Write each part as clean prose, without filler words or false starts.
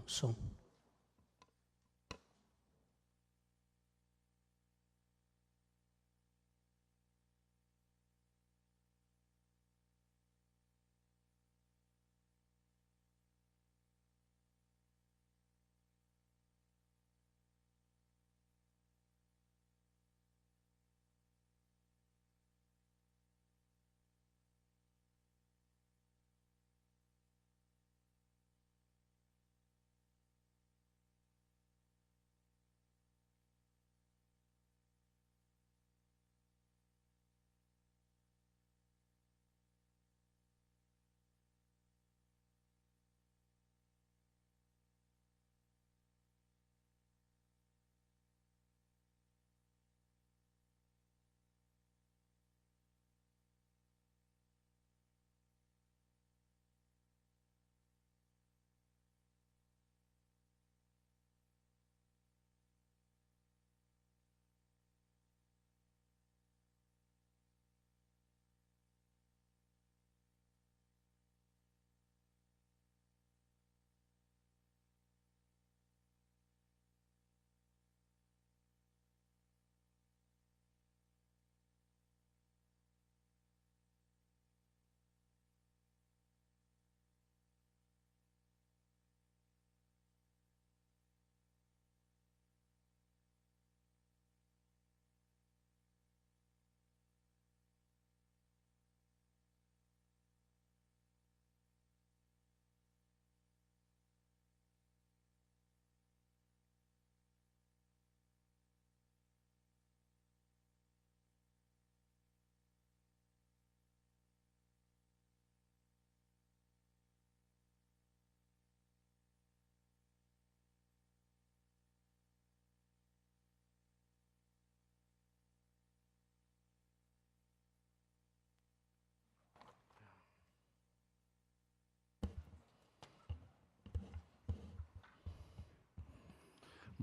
Som.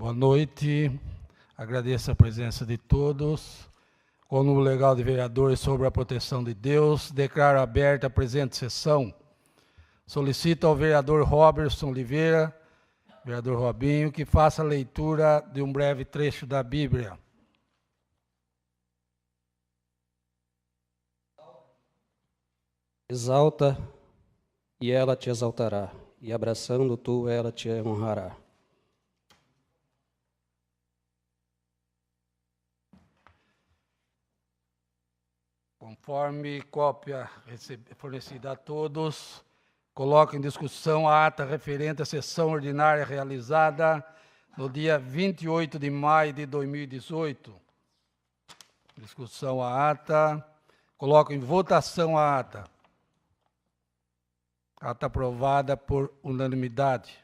Boa noite, agradeço a presença de todos. Como legal de vereadores sobre a proteção de Deus, declaro aberta a presente sessão. Solicito ao vereador Robertson Oliveira, vereador Robinho, que faça a leitura de um breve trecho da Bíblia. Exalta, e ela te exaltará, e abraçando tu, ela te honrará. Conforme cópia fornecida a todos, coloco em discussão a ata referente à sessão ordinária realizada no dia 28 de maio de 2018. Discussão a ata. Coloco em votação a ata. Ata aprovada por unanimidade.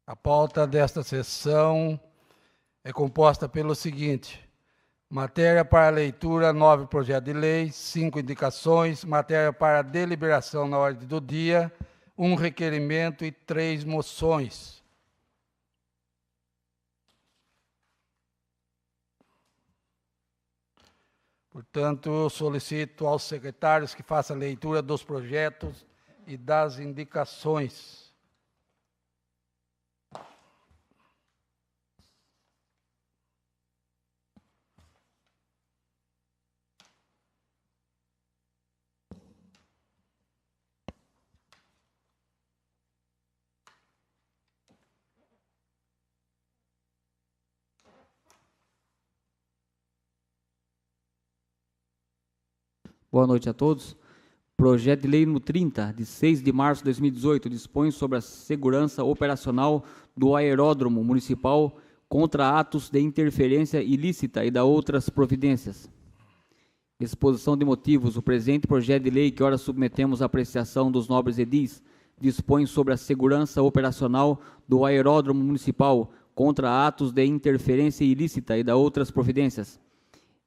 A pauta desta sessão é composta pelo seguinte: matéria para leitura, 9 projetos de lei, 5 indicações, matéria para deliberação na ordem do dia, 1 requerimento e 3 moções. Portanto, solicito aos secretários que façam a leitura dos projetos e das indicações. Boa noite a todos. Projeto de lei número 30, de 6 de março de 2018, dispõe sobre a segurança operacional do aeródromo municipal contra atos de interferência ilícita e da outras providências. Exposição de motivos. O presente projeto de lei, que ora submetemos à apreciação dos nobres edis, dispõe sobre a segurança operacional do aeródromo municipal contra atos de interferência ilícita e da outras providências.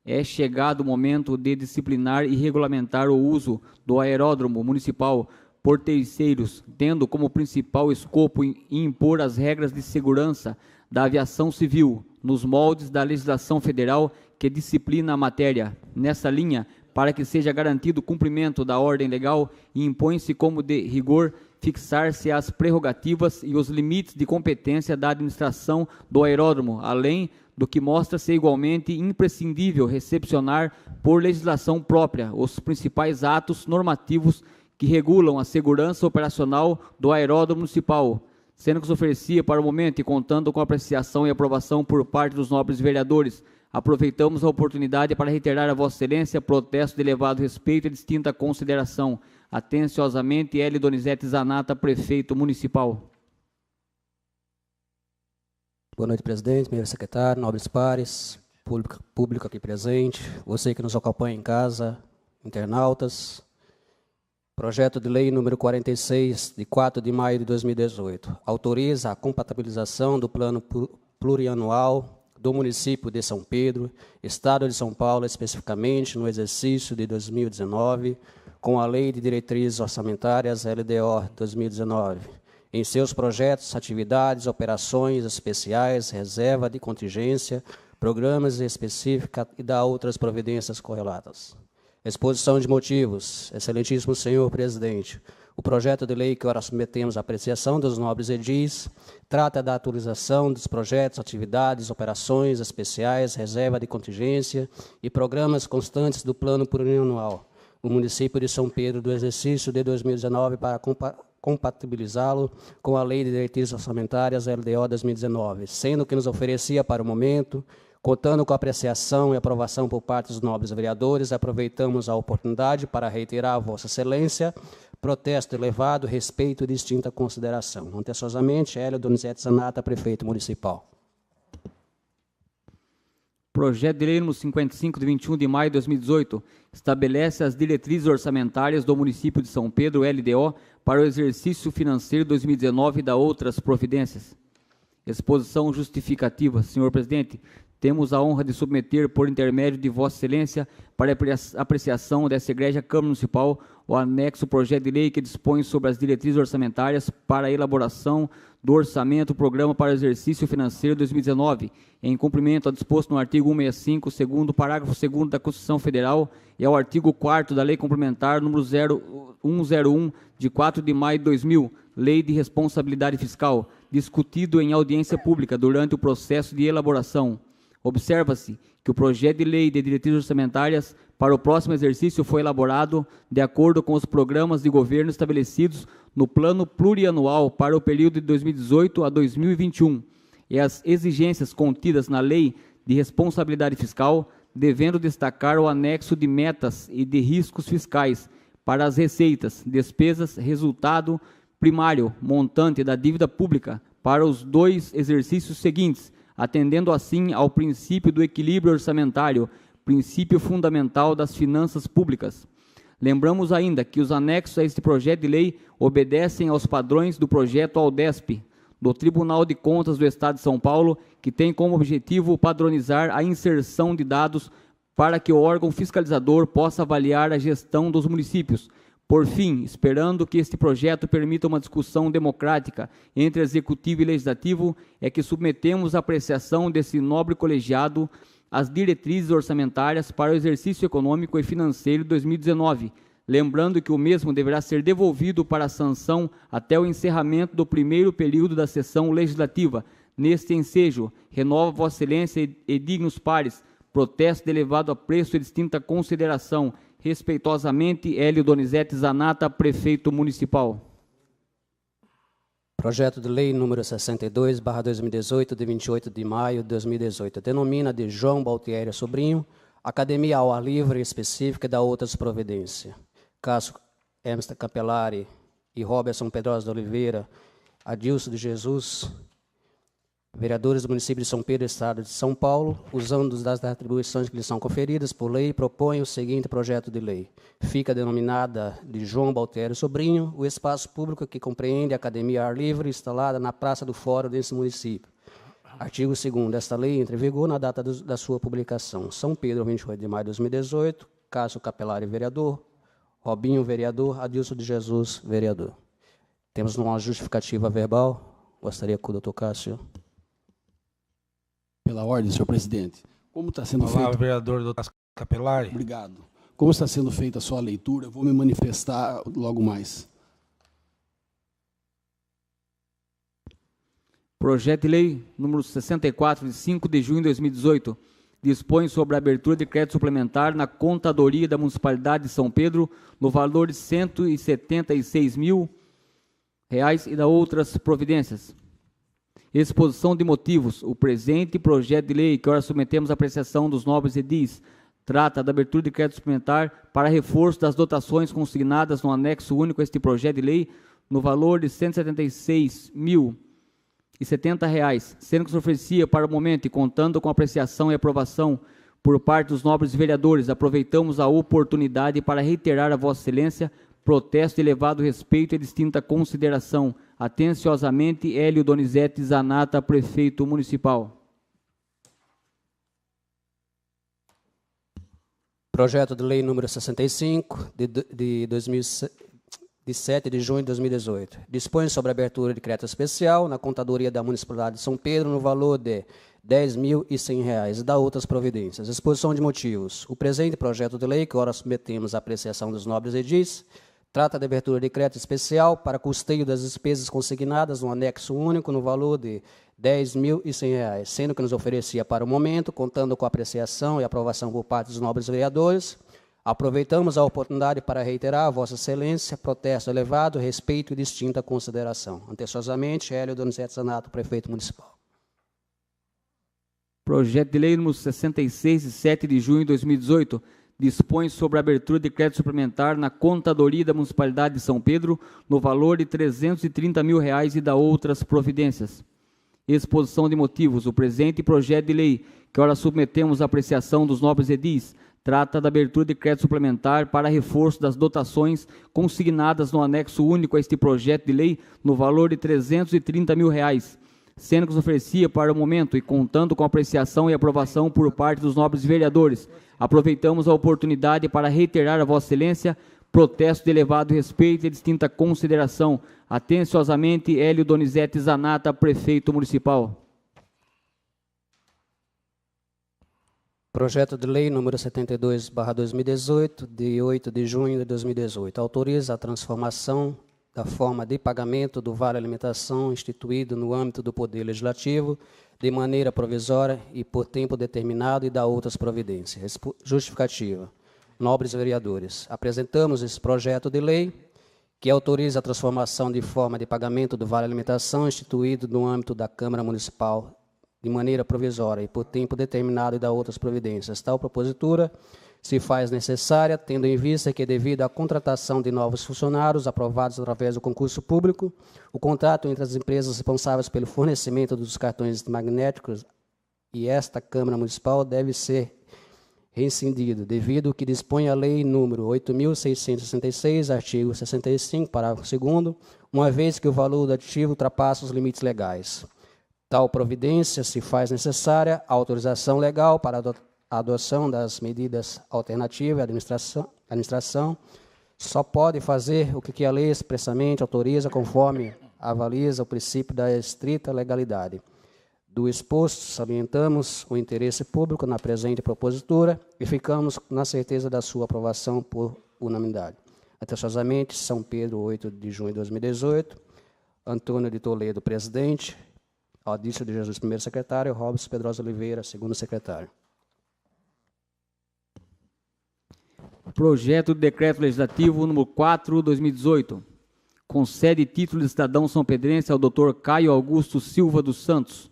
É chegado o momento de disciplinar e regulamentar o uso do aeródromo municipal por terceiros, tendo como principal escopo impor as regras de segurança da aviação civil, nos moldes da legislação federal que disciplina a matéria. Nessa linha, para que seja garantido o cumprimento da ordem legal e impõe-se como de rigor fixar-se as prerrogativas e os limites de competência da administração do aeródromo, além do que mostra-se igualmente imprescindível recepcionar por legislação própria os principais atos normativos que regulam a segurança operacional do aeródromo municipal, sendo que se oferecia para o momento e contando com a apreciação e aprovação por parte dos nobres vereadores. Aproveitamos a oportunidade para reiterar a Vossa Excelência protesto de elevado respeito e distinta consideração. Atenciosamente, L. Donizete Zanata, Prefeito Municipal. Boa noite, presidente, primeiro secretário, nobres pares, público aqui presente, você que nos acompanha em casa, internautas. Projeto de lei número 46, de 4 de maio de 2018, autoriza a compatibilização do plano plurianual do município de São Pedro, Estado de São Paulo, especificamente no exercício de 2019, com a Lei de Diretrizes Orçamentárias LDO 2019, em seus projetos, atividades, operações especiais, reserva de contingência, programas específicos e da outras providências correlatas. Exposição de motivos. Excelentíssimo senhor presidente, o projeto de lei que ora submetemos à apreciação dos nobres edis trata da atualização dos projetos, atividades, operações especiais, reserva de contingência e programas constantes do plano plurianual do município de São Pedro do exercício de 2019 para compatibilizá-lo com a Lei de Diretrizes Orçamentárias LDO 2019, sendo que nos oferecia para o momento, contando com a apreciação e aprovação por parte dos nobres vereadores, aproveitamos a oportunidade para reiterar a Vossa Excelência protesto elevado, respeito e distinta consideração. Atenciosamente, Hélio Donizete Zanata, Prefeito Municipal. Projeto de lei número 55, de 21 de maio de 2018, estabelece as diretrizes orçamentárias do município de São Pedro, LDO, para o exercício financeiro 2019 e da outras providências. Exposição justificativa. Senhor presidente, temos a honra de submeter, por intermédio de Vossa Excelência, para apreciação dessa egrégia Câmara Municipal, o anexo projeto de lei que dispõe sobre as diretrizes orçamentárias para a elaboração do orçamento programa para o exercício financeiro 2019, em cumprimento ao disposto no artigo 165, segundo parágrafo 2º da Constituição Federal e ao artigo 4º da Lei Complementar número 101, de 4 de maio de 2000, Lei de Responsabilidade Fiscal, discutido em audiência pública durante o processo de elaboração. Observa-se que o projeto de lei de diretrizes orçamentárias para o próximo exercício foi elaborado de acordo com os programas de governo estabelecidos no Plano Plurianual para o período de 2018 a 2021 e as exigências contidas na Lei de Responsabilidade Fiscal, devendo destacar o anexo de metas e de riscos fiscais para as receitas, despesas, resultado primário, montante da dívida pública para os 2 exercícios seguintes, atendendo assim ao princípio do equilíbrio orçamentário, princípio fundamental das finanças públicas. Lembramos ainda que os anexos a este projeto de lei obedecem aos padrões do projeto AUDESP, do Tribunal de Contas do Estado de São Paulo, que tem como objetivo padronizar a inserção de dados para que o órgão fiscalizador possa avaliar a gestão dos municípios. Por fim, esperando que este projeto permita uma discussão democrática entre Executivo e Legislativo, é que submetemos à apreciação desse nobre colegiado as diretrizes orçamentárias para o exercício econômico e financeiro de 2019, lembrando que o mesmo deverá ser devolvido para a sanção até o encerramento do primeiro período da sessão legislativa. Neste ensejo, renova Vossa Excelência e dignos pares, protesto de elevado apreço e distinta consideração. Respeitosamente, Hélio Donizete Zanata, Prefeito Municipal. Projeto de lei número 62/2018, de 28 de maio de 2018, denomina de João Baltieri Sobrinho, Academia ao Ar Livre específica da outras providências. Cássio Hermes Capelari e Robertson Pedrosa de Oliveira, Adilson de Jesus, vereadores do município de São Pedro, Estado de São Paulo, usando das atribuições que lhes são conferidas por lei, propõem o seguinte projeto de lei. Fica denominada de João Baltieri Sobrinho o espaço público que compreende a Academia Ar Livre instalada na Praça do Fórum desse município. Artigo 2º. Esta lei entra em vigor na data da sua publicação. São Pedro, 28 de maio de 2018, Cássio Capelari, vereador, Robinho, vereador, Adilson de Jesus, vereador. Temos uma justificativa verbal. Gostaria que o doutor Cássio... Pela ordem, senhor presidente. Como está sendo Olá, feito... vereador Dr. Capelari. Obrigado. como está sendo feita a sua leitura, eu vou me manifestar logo mais. Projeto de Lei número 64, de 5 de junho de 2018, dispõe sobre a abertura de crédito suplementar na Contadoria da Municipalidade de São Pedro, no valor de R$ 176.000 e da outras providências. Exposição de motivos. O presente projeto de lei, que ora submetemos à apreciação dos nobres edis, trata da abertura de crédito suplementar para reforço das dotações consignadas no anexo único a este projeto de lei, no valor de R$ 176.070, sendo que se oferecia para o momento e contando com apreciação e aprovação por parte dos nobres vereadores, aproveitamos a oportunidade para reiterar a Vossa Excelência protesto de elevado respeito e distinta consideração. Atenciosamente, Hélio Donizete Zanata, Prefeito Municipal. Projeto de Lei número 65, de 7 de junho de 2018. Dispõe sobre a abertura de crédito especial na Contadoria da Municipalidade de São Pedro no valor de R$ 10.100 e dá outras providências. Exposição de motivos. O presente projeto de lei, que ora submetemos à apreciação dos nobres edis, trata da abertura de crédito especial para custeio das despesas consignadas no anexo único no valor de R$ 10.100, sendo que nos oferecia para o momento, contando com a apreciação e aprovação por parte dos nobres vereadores. Aproveitamos a oportunidade para reiterar a Vossa Excelência protesto elevado, respeito e distinta consideração. Atenciosamente, Hélio Donizete Zanata, Prefeito Municipal. Projeto de Lei número 66, de 7 de junho de 2018, dispõe sobre a abertura de crédito suplementar na Contadoria da Municipalidade de São Pedro no valor de R$ 330.000 e da outras providências. Exposição de motivos. O presente projeto de lei, que ora submetemos à apreciação dos nobres edis, trata da abertura de crédito suplementar para reforço das dotações consignadas no anexo único a este projeto de lei no valor de R$ 330.000, sendo que se oferecia para o momento e contando com apreciação e aprovação por parte dos nobres vereadores. Aproveitamos a oportunidade para reiterar a Vossa Excelência protesto de elevado respeito e distinta consideração. Atenciosamente, Hélio Donizete Zanata, Prefeito Municipal. Projeto de Lei número 72/2018, de 8 de junho de 2018, autoriza a transformação da forma de pagamento do Vale Alimentação instituído no âmbito do Poder Legislativo de maneira provisória e por tempo determinado e dá outras providências. Justificativa. Nobres vereadores, apresentamos esse projeto de lei que autoriza a transformação de forma de pagamento do Vale Alimentação instituído no âmbito da Câmara Municipal de maneira provisória e por tempo determinado e dá outras providências. Tal propositura se faz necessária, tendo em vista que, devido à contratação de novos funcionários aprovados através do concurso público, o contrato entre as empresas responsáveis pelo fornecimento dos cartões magnéticos e esta Câmara Municipal deve ser rescindido, devido ao que dispõe a Lei número 8.666, artigo 65, parágrafo 2º, uma vez que o valor do aditivo ultrapassa os limites legais. Tal providência se faz necessária a autorização legal para a adoção das medidas alternativas. A administração só pode fazer o que a lei expressamente autoriza, conforme avaliza o princípio da estrita legalidade. Do exposto, salientamos o interesse público na presente propositura e ficamos na certeza da sua aprovação por unanimidade. Atenciosamente, São Pedro, 8 de junho de 2018, Antônio de Toledo, presidente, Aldício de Jesus, primeiro secretário, Robson Pedrosa Oliveira, segundo secretário. Projeto de Decreto Legislativo número 4/2018, concede título de cidadão são-pedrense ao Dr. Caio Augusto Silva dos Santos.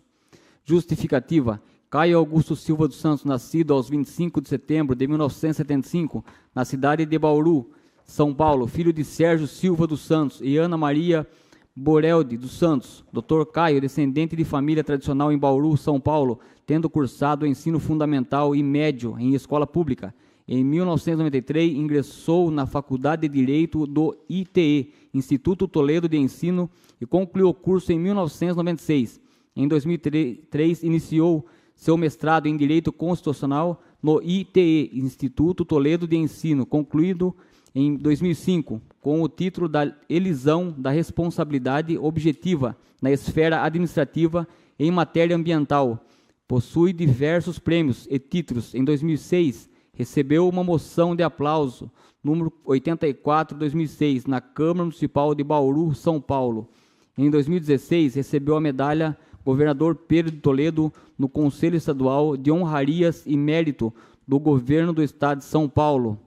Justificativa. Caio Augusto Silva dos Santos, nascido aos 25 de setembro de 1975, na cidade de Bauru, São Paulo, filho de Sérgio Silva dos Santos e Ana Maria Boreldi dos Santos. Dr. Caio, descendente de família tradicional em Bauru, São Paulo, tendo cursado ensino fundamental e médio em escola pública. Em 1993, ingressou na Faculdade de Direito do ITE, Instituto Toledo de Ensino, e concluiu o curso em 1996. Em 2003, iniciou seu mestrado em Direito Constitucional no ITE, Instituto Toledo de Ensino, concluído em 2005, com o título da Elisão da Responsabilidade Objetiva na Esfera Administrativa em Matéria Ambiental. Possui diversos prêmios e títulos. Em 2006, recebeu uma moção de aplauso, número 84/2006, na Câmara Municipal de Bauru, São Paulo. Em 2016, recebeu a medalha Governador Pedro de Toledo no Conselho Estadual de Honrarias e Mérito do Governo do Estado de São Paulo.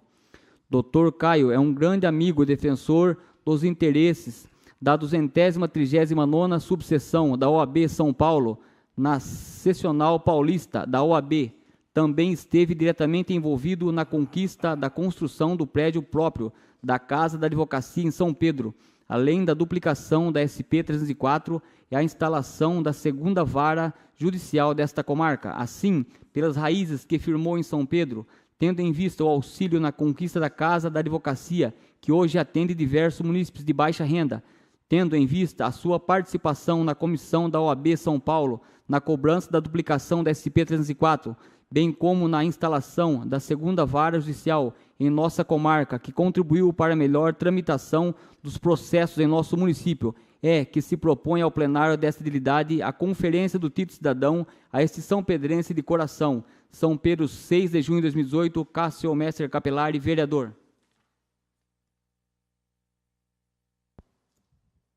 Dr. Caio é um grande amigo e defensor dos interesses da 239ª subseção da OAB São Paulo, na Seccional Paulista da OAB. Também esteve diretamente envolvido na conquista da construção do prédio próprio da Casa da Advocacia em São Pedro, além da duplicação da SP-304 e a instalação da segunda vara judicial desta comarca. Assim, pelas raízes que firmou em São Pedro, tendo em vista o auxílio na conquista da Casa da Advocacia, que hoje atende diversos munícipes de baixa renda, tendo em vista a sua participação na comissão da OAB São Paulo, na cobrança da duplicação da SP-304, bem como na instalação da segunda vara judicial em nossa comarca, que contribuiu para a melhor tramitação dos processos em nosso município, é que se propõe ao plenário desta idilidade a conferência do título cidadão a este São Pedrense de coração. São Pedro, 6 de junho de 2018, Cássio Messer Capelari, vereador.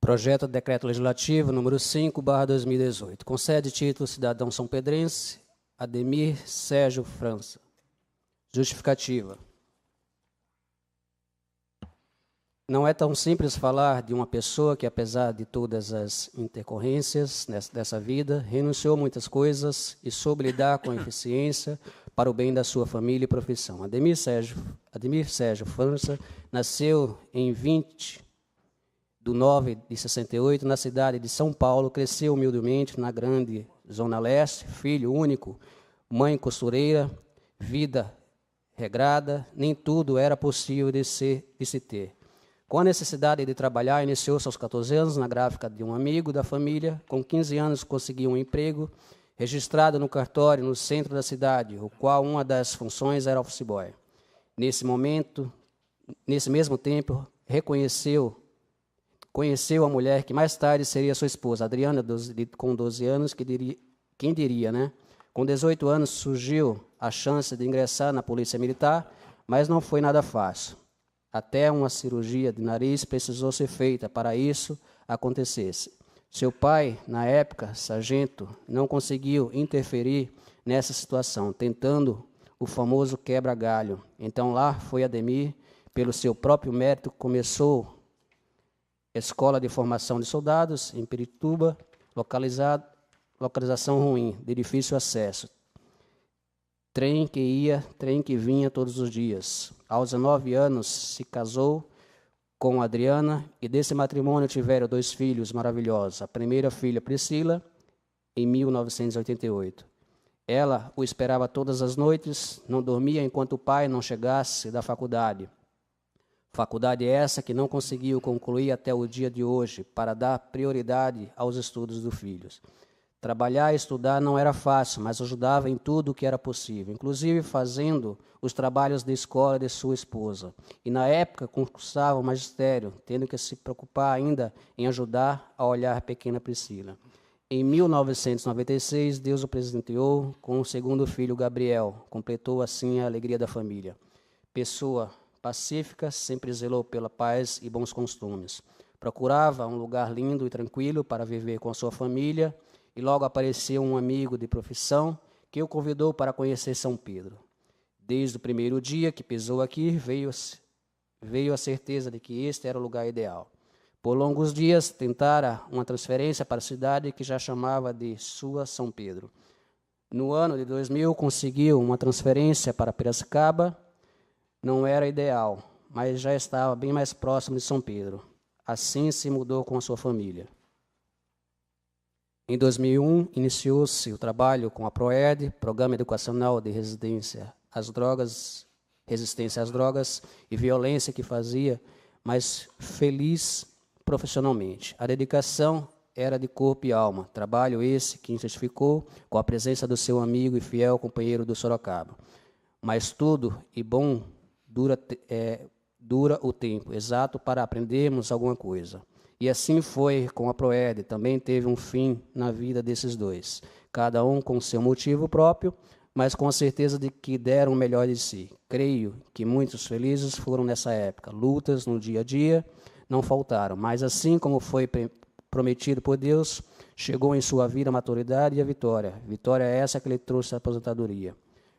Projeto de Decreto Legislativo número 5/2018. Concede título cidadão são pedrense Ademir Sérgio França. Justificativa. Não é tão simples falar de uma pessoa que, apesar de todas as intercorrências dessa vida, renunciou a muitas coisas e soube lidar com eficiência para o bem da sua família e profissão. Ademir Sérgio França nasceu em 20/9/68, na cidade de São Paulo, cresceu humildemente na grande Zona Leste, filho único, mãe costureira, vida regrada, nem tudo era possível de se ter. Com a necessidade de trabalhar, iniciou-se aos 14 anos na gráfica de um amigo da família. Com 15 anos conseguiu um emprego registrado no cartório no centro da cidade, o qual uma das funções era office boy. Nesse mesmo tempo, conheceu a mulher que mais tarde seria sua esposa, Adriana, com 12 anos, quem diria, né? Com 18 anos surgiu a chance de ingressar na Polícia Militar, mas não foi nada fácil. Até uma cirurgia de nariz precisou ser feita para isso acontecesse. Seu pai, na época, sargento, não conseguiu interferir nessa situação, tentando o famoso quebra-galho. Então lá foi Ademir, pelo seu próprio mérito, começou Escola de Formação de Soldados, em Pirituba, localização ruim, de difícil acesso. Trem que ia, trem que vinha todos os dias. Aos 19 anos, se casou com Adriana e desse matrimônio tiveram 2 filhos maravilhosos. A primeira filha, Priscila, em 1988. Ela o esperava todas as noites, não dormia enquanto o pai não chegasse da faculdade. Faculdade essa que não conseguiu concluir até o dia de hoje, para dar prioridade aos estudos dos filhos. Trabalhar e estudar não era fácil, mas ajudava em tudo o que era possível, inclusive fazendo os trabalhos de escola de sua esposa. E na época concursava o magistério, tendo que se preocupar ainda em ajudar a olhar a pequena Priscila. Em 1996, Deus o presenteou com o segundo filho, Gabriel. Completou assim a alegria da família. Pessoa pacífica, sempre zelou pela paz e bons costumes. Procurava um lugar lindo e tranquilo para viver com a sua família, e logo apareceu um amigo de profissão que o convidou para conhecer São Pedro. Desde o primeiro dia que pisou aqui, veio a certeza de que este era o lugar ideal. Por longos dias, tentara uma transferência para a cidade que já chamava de sua São Pedro. No ano de 2000, conseguiu uma transferência para Piracicaba. Não era ideal, mas já estava bem mais próximo de São Pedro. Assim se mudou com a sua família. Em 2001, iniciou-se o trabalho com a PROED, Programa Educacional de Resistência às Drogas e Violência, que fazia mais feliz profissionalmente. A dedicação era de corpo e alma, trabalho esse que intensificou com a presença do seu amigo e fiel companheiro do Sorocaba. Mas tudo e bom dura o tempo exato para aprendermos alguma coisa. E assim foi com a PROED, também teve um fim na vida desses dois, cada um com seu motivo próprio, mas com a certeza de que deram o melhor de si. Creio que muitos felizes foram nessa época. Lutas no dia a dia não faltaram, mas assim como foi prometido por Deus, chegou em sua vida a maturidade e a vitória. Vitória é essa que lhe trouxe a aposentadoria.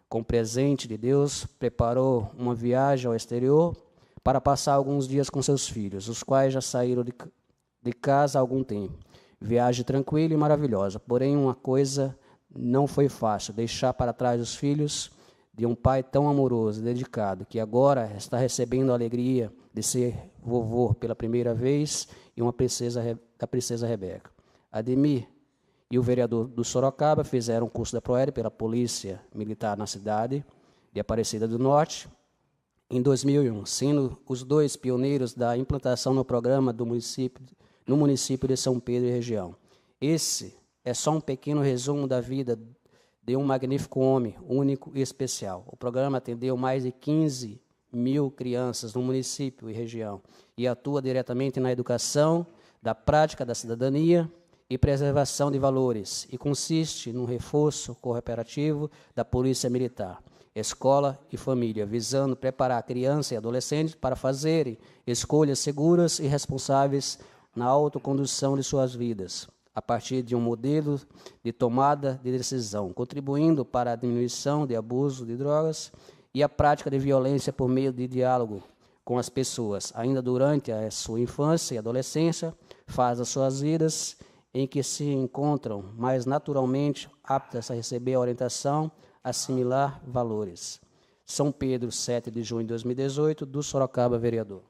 Com presente de Deus, preparou uma viagem ao exterior para passar alguns dias com seus filhos, os quais já saíram de casa há algum tempo. Viagem tranquila e maravilhosa, porém uma coisa não foi fácil, deixar para trás os filhos de um pai tão amoroso e dedicado, que agora está recebendo a alegria de ser vovô pela primeira vez e da princesa Rebeca. Ademir e o vereador do Sorocaba fizeram um curso da ProERE pela Polícia Militar na cidade de Aparecida do Norte em 2001, sendo os dois pioneiros da implantação no programa no município de São Pedro e região. Esse é só um pequeno resumo da vida de um magnífico homem, único e especial. O programa atendeu mais de 15 mil crianças no município e região e atua diretamente na educação, da prática da cidadania e preservação de valores, e consiste no reforço cooperativo da Polícia Militar, escola e família, visando preparar crianças e adolescentes para fazerem escolhas seguras e responsáveis na autocondução de suas vidas, a partir de um modelo de tomada de decisão, contribuindo para a diminuição de abuso de drogas e a prática de violência por meio de diálogo com as pessoas, ainda durante a sua infância e adolescência, faz as suas vidas em que se encontram mais naturalmente aptas a receber a orientação, assimilar valores. São Pedro, 7 de junho de 2018, do Sorocaba, vereador.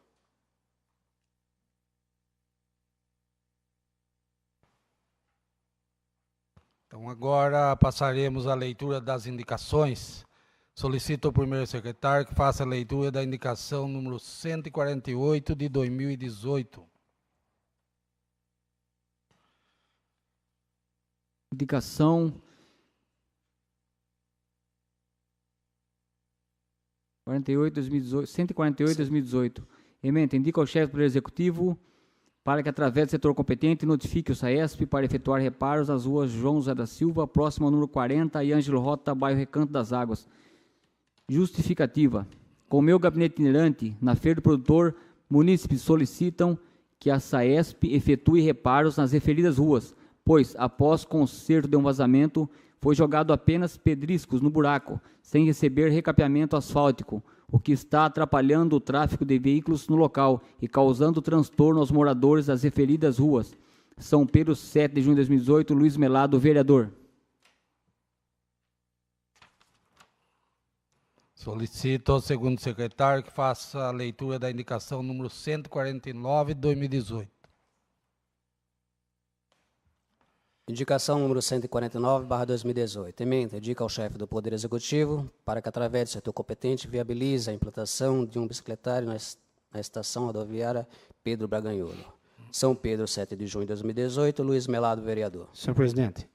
Então, agora passaremos à leitura das indicações. Solicito ao primeiro secretário que faça a leitura da indicação número 148 de 2018. Indicação 148/2018. Ementa, indica ao chefe do Poder Executivo para que, através do setor competente, notifique o SAESP para efetuar reparos nas ruas João José da Silva, próximo ao número 40, e Ângelo Rota, bairro Recanto das Águas. Justificativa. Com o meu gabinete itinerante, na Feira do Produtor, munícipes solicitam que a SAESP efetue reparos nas referidas ruas, pois, após conserto de um vazamento, foi jogado apenas pedriscos no buraco, sem receber recapeamento asfáltico, o que está atrapalhando o tráfego de veículos no local e causando transtorno aos moradores das referidas ruas. São Pedro, 7 de junho de 2018, Luiz Melado, vereador. Solicito ao segundo secretário que faça a leitura da indicação número 149 de 2018. Indicação número 149/2018. Ementa, indica ao chefe do Poder Executivo para que, através do setor competente, viabilize a implantação de um bicicletário na estação rodoviária Pedro Braganholo. São Pedro, 7 de junho de 2018, Luiz Melado, vereador. Senhor presidente.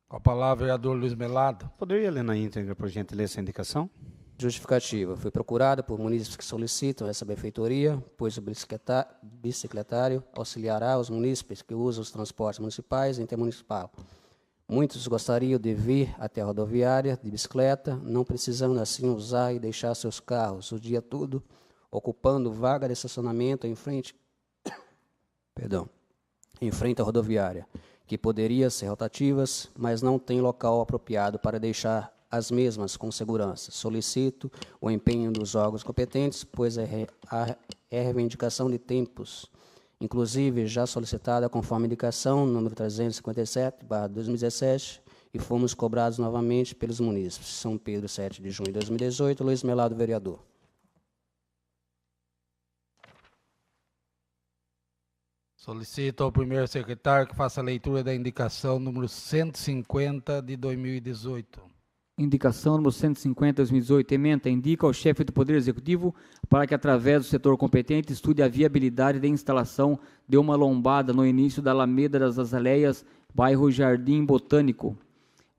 Com a palavra, vereador Luiz Melado. Poderia ler na íntegra, por gentileza, essa indicação? Justificativa. Fui procurado por munícipes que solicitam essa benfeitoria, pois o bicicletário auxiliará os munícipes que usam os transportes municipais e intermunicipal. Muitos gostariam de vir até a rodoviária de bicicleta, não precisando assim usar e deixar seus carros o dia todo, ocupando vaga de estacionamento em frente à rodoviária, que poderia ser rotativas, mas não tem local apropriado para deixar as mesmas com segurança. Solicito o empenho dos órgãos competentes, pois é reivindicação de tempos, inclusive já solicitada conforme indicação número 357/2017, e fomos cobrados novamente pelos munícipes. São Pedro, 7 de junho de 2018, Luiz Melado, vereador. Solicito ao primeiro secretário que faça a leitura da indicação número 150 de 2018. Indicação número 150, 2018, ementa, indica ao chefe do Poder Executivo para que, através do setor competente, estude a viabilidade da instalação de uma lombada no início da Alameda das Azaleias, bairro Jardim Botânico.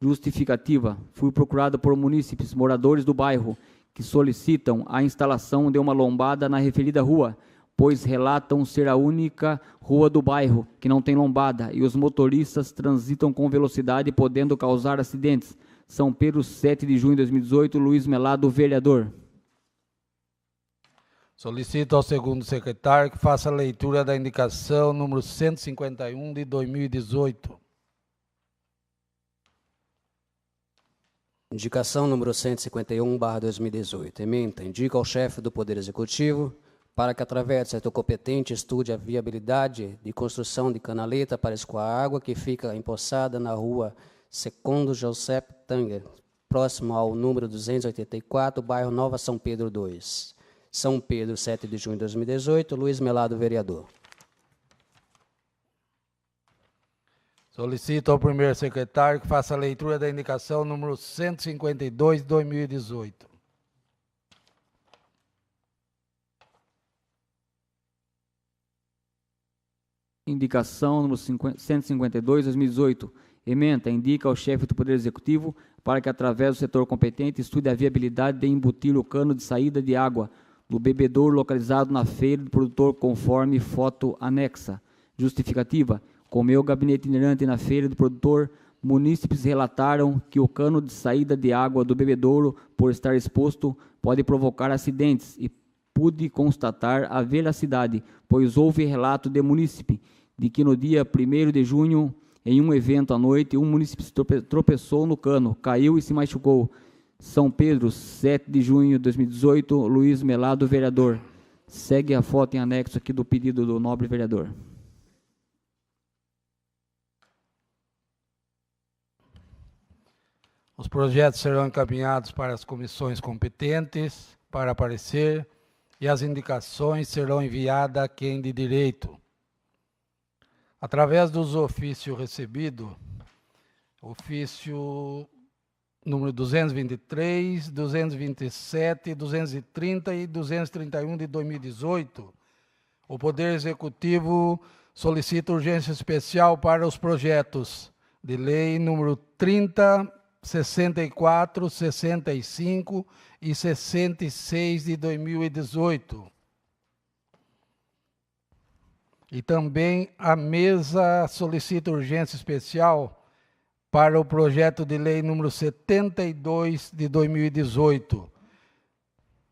Justificativa. Fui procurado por munícipes moradores do bairro que solicitam a instalação de uma lombada na referida rua, pois relatam ser a única rua do bairro que não tem lombada e os motoristas transitam com velocidade, podendo causar acidentes. São Pedro, 7 de junho de 2018, Luiz Melado, vereador. Solicito ao segundo secretário que faça a leitura da indicação número 151 de 2018. Indicação número 151/2018. Ementa, indica ao chefe do Poder Executivo para que, através do setor competente, estude a viabilidade de construção de canaleta para escoar água que fica empoçada na rua Secondo Josep Tanger, próximo ao número 284, bairro Nova São Pedro 2. São Pedro, 7 de junho de 2018, Luiz Melado, vereador. Solicito ao primeiro secretário que faça a leitura da indicação número 152 de 2018. Indicação número 152, 2018. Ementa, indica ao chefe do Poder Executivo para que, através do setor competente, estude a viabilidade de embutir o cano de saída de água do bebedouro localizado na feira do produtor, conforme foto anexa. Justificativa. Com meu gabinete itinerante na feira do produtor, munícipes relataram que o cano de saída de água do bebedouro, por estar exposto, pode provocar acidentes e pude constatar a veracidade, pois houve relato de munícipe de que no dia 1º de junho, em um evento à noite, um munícipe tropeçou no cano, caiu e se machucou. São Pedro, 7 de junho de 2018, Luiz Melado, vereador. Segue a foto em anexo aqui do pedido do nobre vereador. Os projetos serão encaminhados para as comissões competentes para parecer e as indicações serão enviadas a quem de direito. Através dos ofícios recebidos, ofício número 223, 227, 230 e 231 de 2018, o Poder Executivo solicita urgência especial para os projetos de lei número 30, 64, 65 e 66 de 2018. E também a mesa solicita urgência especial para o projeto de lei número 72 de 2018.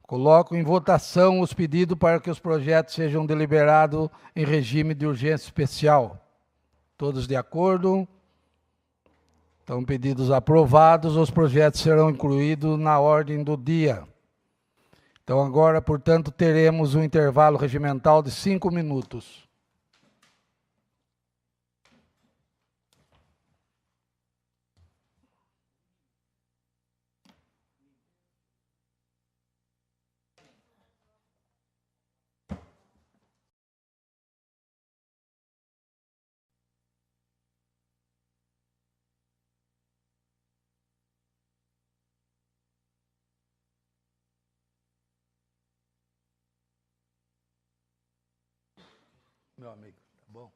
Coloco em votação os pedidos para que os projetos sejam deliberados em regime de urgência especial. Todos de acordo? Então, pedidos aprovados, os projetos serão incluídos na ordem do dia. Então, agora, portanto, teremos um intervalo regimental de 5 minutos. Meu amigo, tá bom?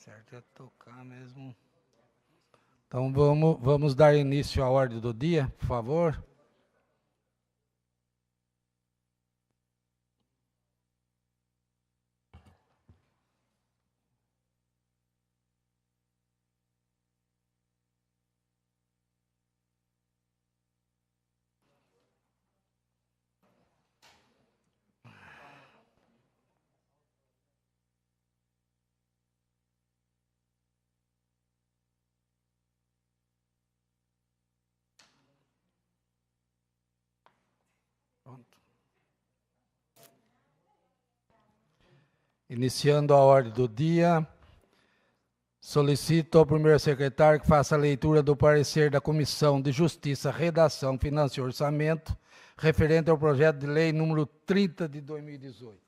Certo, é tocar mesmo. Então vamos dar início à ordem do dia, por favor. Iniciando a ordem do dia, solicito ao primeiro secretário que faça a leitura do parecer da Comissão de Justiça, Redação, Finanças e Orçamento, referente ao projeto de lei número 30 de 2018.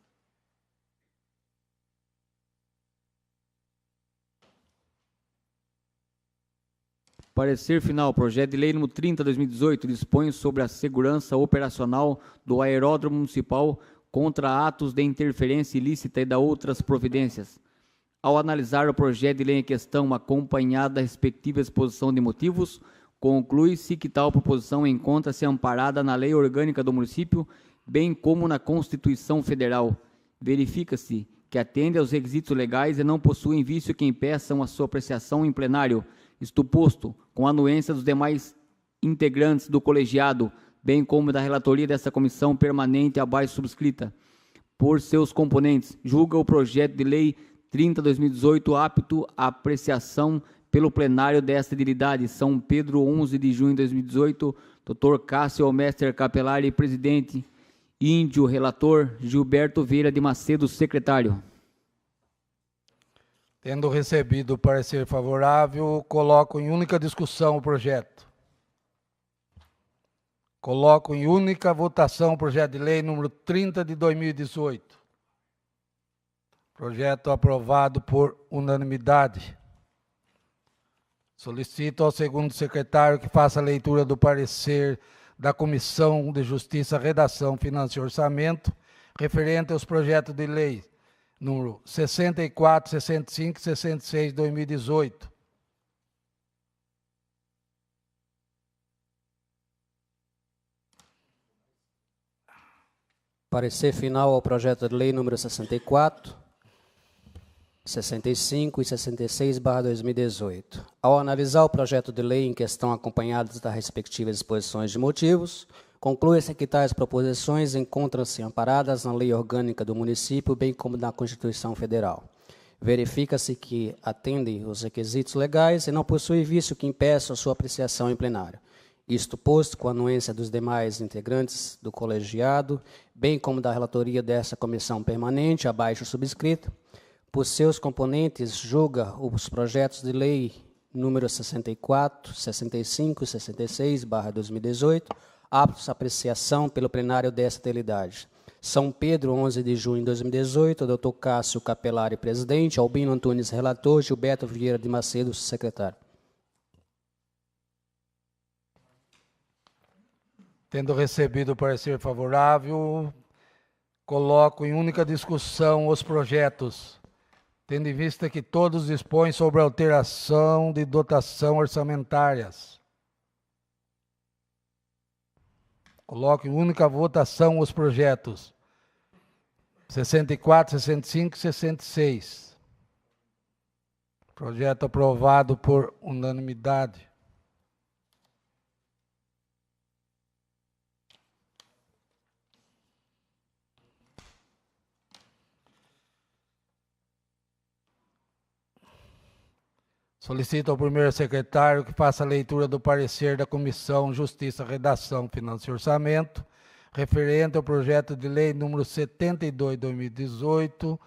Parecer final. Projeto de lei número 30 de 2018 dispõe sobre a segurança operacional do aeródromo municipal contra atos de interferência ilícita e da outras providências. Ao analisar o projeto de lei em questão, acompanhada da respectiva exposição de motivos, conclui-se que tal proposição encontra-se amparada na Lei Orgânica do Município, bem como na Constituição Federal. Verifica-se que atende aos requisitos legais e não possui vício que impeçam a sua apreciação em plenário, isto posto, com a anuência dos demais integrantes do colegiado, bem como da relatoria desta comissão permanente abaixo subscrita, por seus componentes, julga o projeto de lei 30/2018 apto à apreciação pelo plenário desta edilidade. São Pedro, 11 de junho de 2018, Dr. Cássio Almester Capelari, presidente, Índio, relator, Gilberto Vieira de Macedo, secretário. Tendo recebido o parecer favorável, coloco em única discussão o projeto. Coloco em única votação o projeto de lei número 30 de 2018. Projeto aprovado por unanimidade. Solicito ao segundo secretário que faça a leitura do parecer da Comissão de Justiça, Redação, Finanças e Orçamento, referente aos projetos de lei número 64, 65 e 66 de 2018. Parecer final ao projeto de lei número 64, 65 e 66/2018. Ao analisar o projeto de lei em questão acompanhados das respectivas exposições de motivos, conclui-se que tais proposições encontram-se amparadas na Lei Orgânica do Município, bem como na Constituição Federal. Verifica-se que atendem os requisitos legais e não possui vício que impeça a sua apreciação em plenário. Isto posto, com a anuência dos demais integrantes do colegiado, bem como da relatoria dessa comissão permanente, abaixo subscrita, por seus componentes, julga os projetos de lei número 64, 65 e 66/2018, aptos à apreciação pelo plenário desta edilidade. São Pedro, 11 de junho de 2018, Dr. Cássio Capelari, presidente, Albino Antunes, relator, Gilberto Vieira de Macedo, secretário. Tendo recebido o parecer favorável, coloco em única discussão os projetos, tendo em vista que todos dispõem sobre alteração de dotação orçamentárias. Coloco em única votação os projetos 64, 65 e 66. Projeto aprovado por unanimidade. Solicito ao primeiro secretário que faça a leitura do parecer da Comissão Justiça, Redação, Finanças e Orçamento, referente ao projeto de lei número 72 de 2018.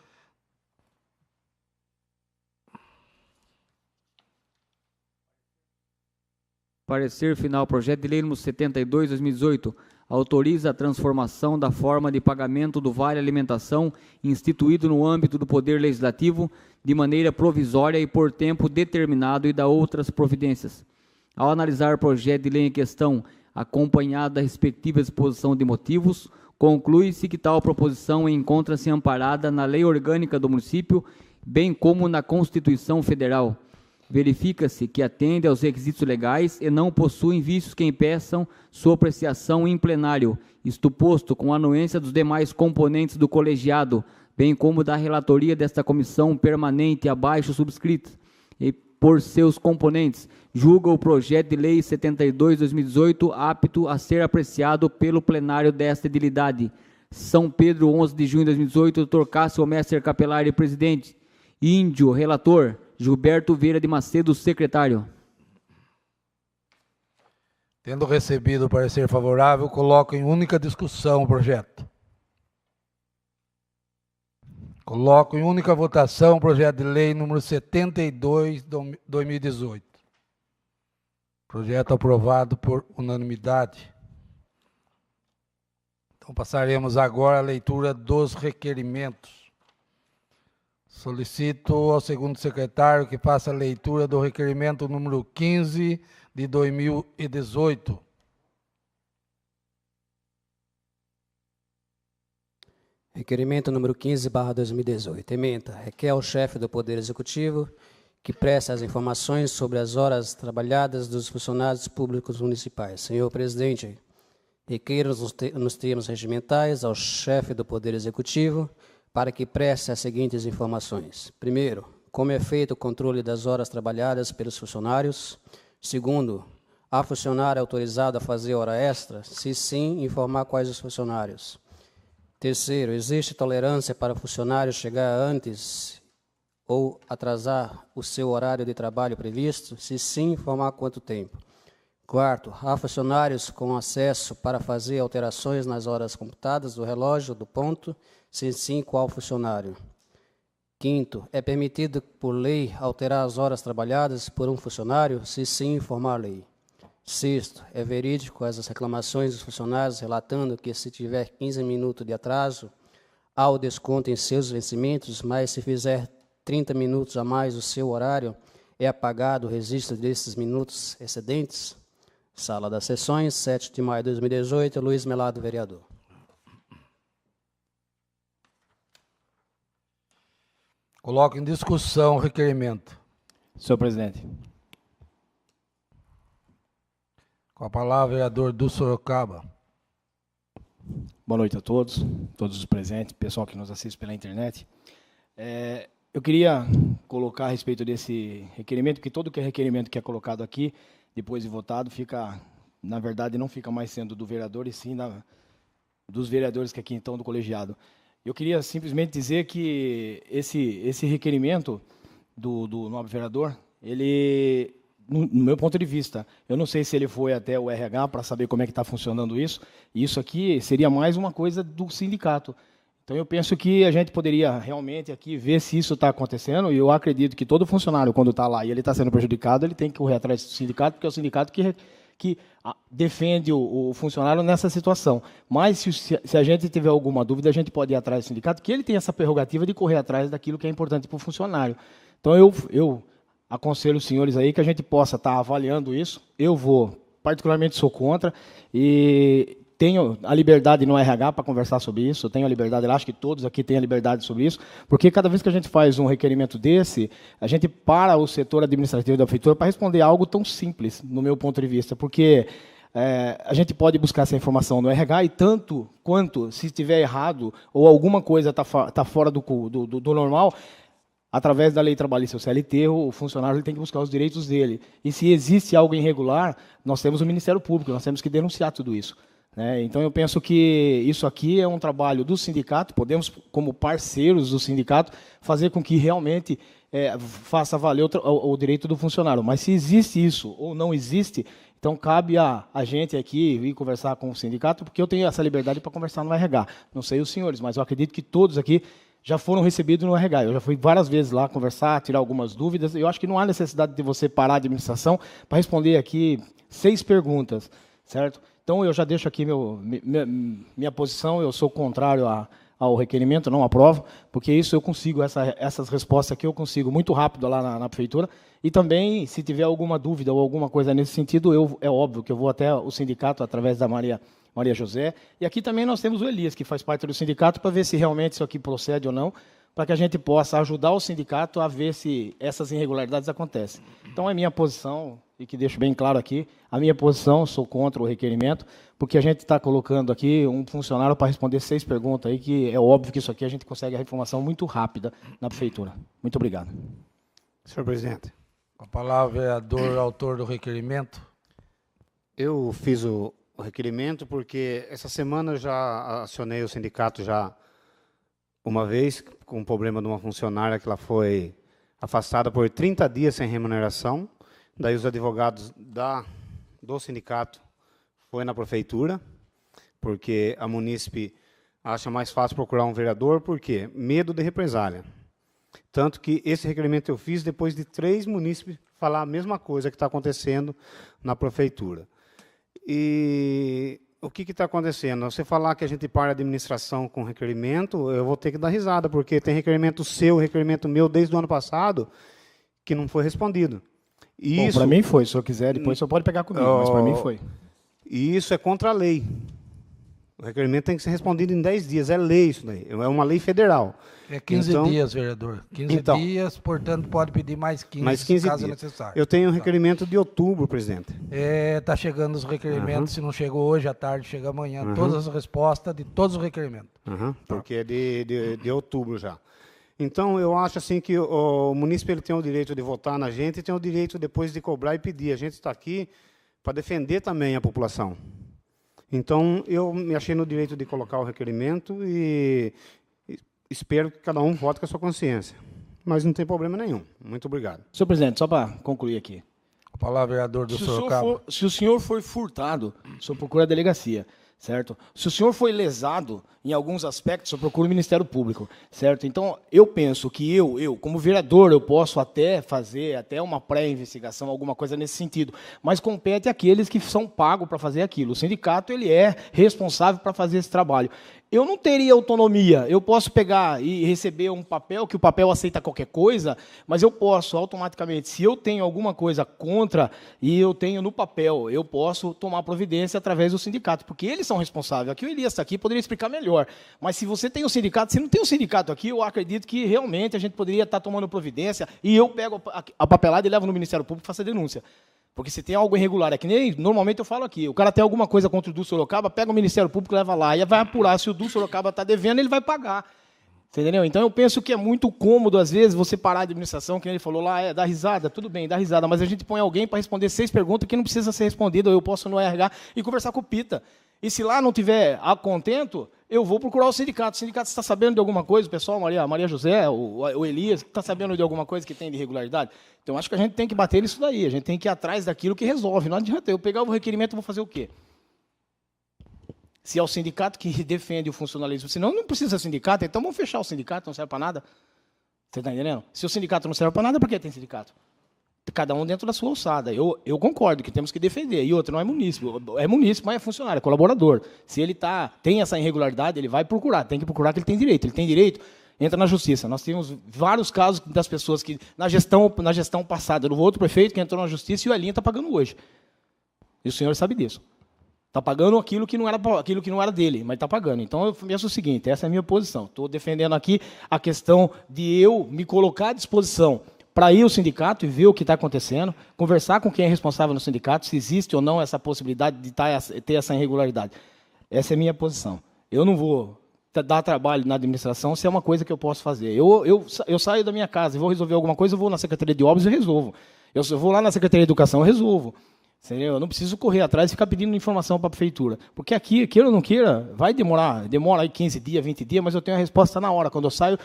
Parecer final. Projeto de lei número 72 de 2018 autoriza a transformação da forma de pagamento do Vale Alimentação instituído no âmbito do Poder Legislativo de maneira provisória e por tempo determinado e da outras providências. Ao analisar o projeto de lei em questão, acompanhado da respectiva exposição de motivos, conclui-se que tal proposição encontra-se amparada na Lei Orgânica do Município bem como na Constituição Federal. Verifica-se que atende aos requisitos legais e não possuem vícios que impeçam sua apreciação em plenário, isto posto com a anuência dos demais componentes do colegiado, bem como da relatoria desta comissão permanente abaixo subscrita, e por seus componentes, julga o projeto de lei 72/2018 apto a ser apreciado pelo plenário desta edilidade. São Pedro, 11 de junho de 2018, Dr. Cássio Messer Capelari, presidente. Índio, relator. Gilberto Vieira de Macedo, secretário. Tendo recebido o parecer favorável, coloco em única discussão o projeto. Coloco em única votação o projeto de lei número 72/2018. Projeto aprovado por unanimidade. Então, passaremos agora à leitura dos requerimentos. Solicito ao segundo secretário que faça a leitura do requerimento número 15 de 2018. Requerimento número 15/2018. Ementa. Requer ao chefe do Poder Executivo que preste as informações sobre as horas trabalhadas dos funcionários públicos municipais. Senhor presidente, requeiro nos termos regimentais ao chefe do Poder Executivo para que preste as seguintes informações. Primeiro, como é feito o controle das horas trabalhadas pelos funcionários. Segundo, há funcionário autorizado a fazer hora extra? Se sim, informar quais os funcionários. Terceiro, existe tolerância para funcionário chegar antes ou atrasar o seu horário de trabalho previsto? Se sim, informar quanto tempo. Quarto, há funcionários com acesso para fazer alterações nas horas computadas do relógio, do ponto? Se sim, qual funcionário? Quinto, é permitido por lei alterar as horas trabalhadas por um funcionário? Se sim, informar a lei. Sexto, é verídico as reclamações dos funcionários relatando que se tiver 15 minutos de atraso, há o desconto em seus vencimentos, mas se fizer 30 minutos a mais do seu horário, é apagado o registro desses minutos excedentes? Sala das Sessões, 7 de maio de 2018, Luiz Melado, vereador. Coloco em discussão o requerimento. Senhor presidente. Com a palavra, vereador do Sorocaba. Boa noite a todos os presentes, pessoal que nos assiste pela internet. Eu queria colocar a respeito desse requerimento, que todo requerimento que é colocado aqui, depois de votado, fica, na verdade, não fica mais sendo do vereador, e sim dos vereadores que aqui estão do colegiado. Eu queria simplesmente dizer que esse requerimento do nobre vereador, ele, no meu ponto de vista, eu não sei se ele foi até o RH para saber como é que está funcionando isso, e isso aqui seria mais uma coisa do sindicato. Então, eu penso que a gente poderia realmente aqui ver se isso está acontecendo, e eu acredito que todo funcionário, quando está lá e ele está sendo prejudicado, ele tem que correr atrás do sindicato, porque é o sindicato que defende o funcionário nessa situação. Mas, se a gente tiver alguma dúvida, a gente pode ir atrás do sindicato, que ele tem essa prerrogativa de correr atrás daquilo que é importante para o funcionário. Então, eu aconselho os senhores aí que a gente possa estar avaliando isso. Eu particularmente sou contra, e tenho a liberdade no RH para conversar sobre isso, eu tenho a liberdade, eu acho que todos aqui têm a liberdade sobre isso, porque cada vez que a gente faz um requerimento desse, a gente para o setor administrativo da prefeitura para responder algo tão simples, no meu ponto de vista, porque a gente pode buscar essa informação no RH, e tanto quanto, se estiver errado, ou alguma coisa está fora do normal, através da lei trabalhista, o CLT, o funcionário ele tem que buscar os direitos dele. E se existe algo irregular, nós temos o Ministério Público, nós temos que denunciar tudo isso. Então, eu penso que isso aqui é um trabalho do sindicato, podemos, como parceiros do sindicato, fazer com que realmente faça valer o direito do funcionário. Mas se existe isso ou não existe, então cabe a gente aqui ir conversar com o sindicato, porque eu tenho essa liberdade para conversar no RH. Não sei os senhores, mas eu acredito que todos aqui já foram recebidos no RH. Eu já fui várias vezes lá conversar, tirar algumas dúvidas. Eu acho que não há necessidade de você parar a administração para responder aqui 6 perguntas, certo? Então, eu já deixo aqui minha posição, eu sou contrário ao requerimento, não aprovo, porque isso eu consigo, essas respostas aqui eu consigo muito rápido lá na prefeitura, e também, se tiver alguma dúvida ou alguma coisa nesse sentido, é óbvio que eu vou até o sindicato, através da Maria José, e aqui também nós temos o Elias, que faz parte do sindicato, para ver se realmente isso aqui procede ou não, para que a gente possa ajudar o sindicato a ver se essas irregularidades acontecem. Então, é minha posição, e que deixo bem claro aqui, a minha posição, sou contra o requerimento, porque a gente está colocando aqui um funcionário para responder 6 perguntas, aí, que é óbvio que isso aqui a gente consegue a informação muito rápida na prefeitura. Muito obrigado. Senhor presidente. Com a palavra, vereador, autor do requerimento. Eu fiz o requerimento porque essa semana eu já acionei o sindicato já uma vez, com o problema de uma funcionária que ela foi afastada por 30 dias sem remuneração. Daí os advogados do sindicato foi na prefeitura, porque a munícipe acha mais fácil procurar um vereador, por quê? Medo de represália. Tanto que esse requerimento eu fiz depois de 3 munícipes falar a mesma coisa que está acontecendo na prefeitura. E o que está acontecendo? Você falar que a gente para a administração com requerimento, eu vou ter que dar risada, porque tem requerimento seu, requerimento meu, desde o ano passado, que não foi respondido. Bom, para mim foi, se eu quiser, depois o senhor pode pegar comigo, mas para mim foi. E isso é contra a lei. O requerimento tem que ser respondido em 10 dias, é lei isso daí, é uma lei federal. É 15 dias, vereador. 15 dias, portanto, pode pedir mais 15, caso dias. necessário. Eu tenho um requerimento de outubro, presidente. Está chegando os requerimentos, se não chegou hoje à tarde, chega amanhã, todas as respostas de todos os requerimentos. Porque é de outubro já. Então, eu acho assim que o munícipe ele tem o direito de votar na gente e tem o direito depois de cobrar e pedir. A gente está aqui para defender também a população. Então, eu me achei no direito de colocar o requerimento e espero que cada um vote com a sua consciência. Mas não tem problema nenhum. Muito obrigado. Senhor presidente, só para concluir aqui. A palavra, vereador do Sorocaba. Se o senhor foi furtado, o senhor procura a delegacia, certo? Se o senhor foi lesado em alguns aspectos, o senhor procura o Ministério Público, certo? Então, eu penso que eu, como vereador, eu posso até fazer até uma pré-investigação, alguma coisa nesse sentido, mas compete àqueles que são pagos para fazer aquilo. O sindicato ele é responsável para fazer esse trabalho. Eu não teria autonomia, eu posso pegar e receber um papel, que o papel aceita qualquer coisa, mas eu posso automaticamente, se eu tenho alguma coisa contra e eu tenho no papel, eu posso tomar providência através do sindicato, porque eles são responsáveis. Aqui o Elias está aqui, poderia explicar melhor, mas se você tem um sindicato, se não tem um sindicato aqui, eu acredito que realmente a gente poderia estar tomando providência e eu pego a papelada e levo no Ministério Público e faço a denúncia. Porque se tem algo irregular, é que nem normalmente eu falo aqui, o cara tem alguma coisa contra o Du Sorocaba, pega o Ministério Público, leva lá, e vai apurar. Se o Du Sorocaba está devendo, ele vai pagar. Você entendeu? Então eu penso que é muito cômodo, às vezes, você parar a administração, que ele falou lá, dá risada, tudo bem, dá risada, mas a gente põe alguém para responder 6 perguntas que não precisa ser respondido, ou eu posso no RH e conversar com o Pita. E se lá não tiver a contento, eu vou procurar o sindicato. O sindicato está sabendo de alguma coisa, o pessoal, Maria José, o Elias, está sabendo de alguma coisa que tem de irregularidade? Então, acho que a gente tem que bater nisso daí. A gente tem que ir atrás daquilo que resolve. Não adianta eu pegar o requerimento e vou fazer o quê? Se é o sindicato que defende o funcionalismo. Senão, não precisa de sindicato, então vamos fechar o sindicato, não serve para nada. Você está entendendo? Se o sindicato não serve para nada, por que tem sindicato? Cada um dentro da sua alçada. Eu concordo que temos que defender. E outro, não é munícipe. É munícipe, mas é funcionário, é colaborador. Se ele tem essa irregularidade, ele vai procurar. Tem que procurar que ele tem direito. Ele tem direito, entra na justiça. Nós temos vários casos das pessoas que, na gestão passada, houve outro prefeito que entrou na justiça e o Elinho está pagando hoje. E o senhor sabe disso. Está pagando aquilo que não era dele, mas está pagando. Então, eu penso o seguinte, essa é a minha posição. Estou defendendo aqui a questão de eu me colocar à disposição para ir ao sindicato e ver o que está acontecendo, conversar com quem é responsável no sindicato, se existe ou não essa possibilidade de ter essa irregularidade. Essa é a minha posição. Eu não vou dar trabalho na administração se é uma coisa que eu posso fazer. Eu saio da minha casa e vou resolver alguma coisa, eu vou na Secretaria de Obras e resolvo. Eu vou lá na Secretaria de Educação e resolvo. Entendeu? Eu não preciso correr atrás e ficar pedindo informação para a prefeitura. Porque aqui, queira ou não queira, vai demora aí 15 dias, 20 dias, mas eu tenho a resposta na hora, quando eu saio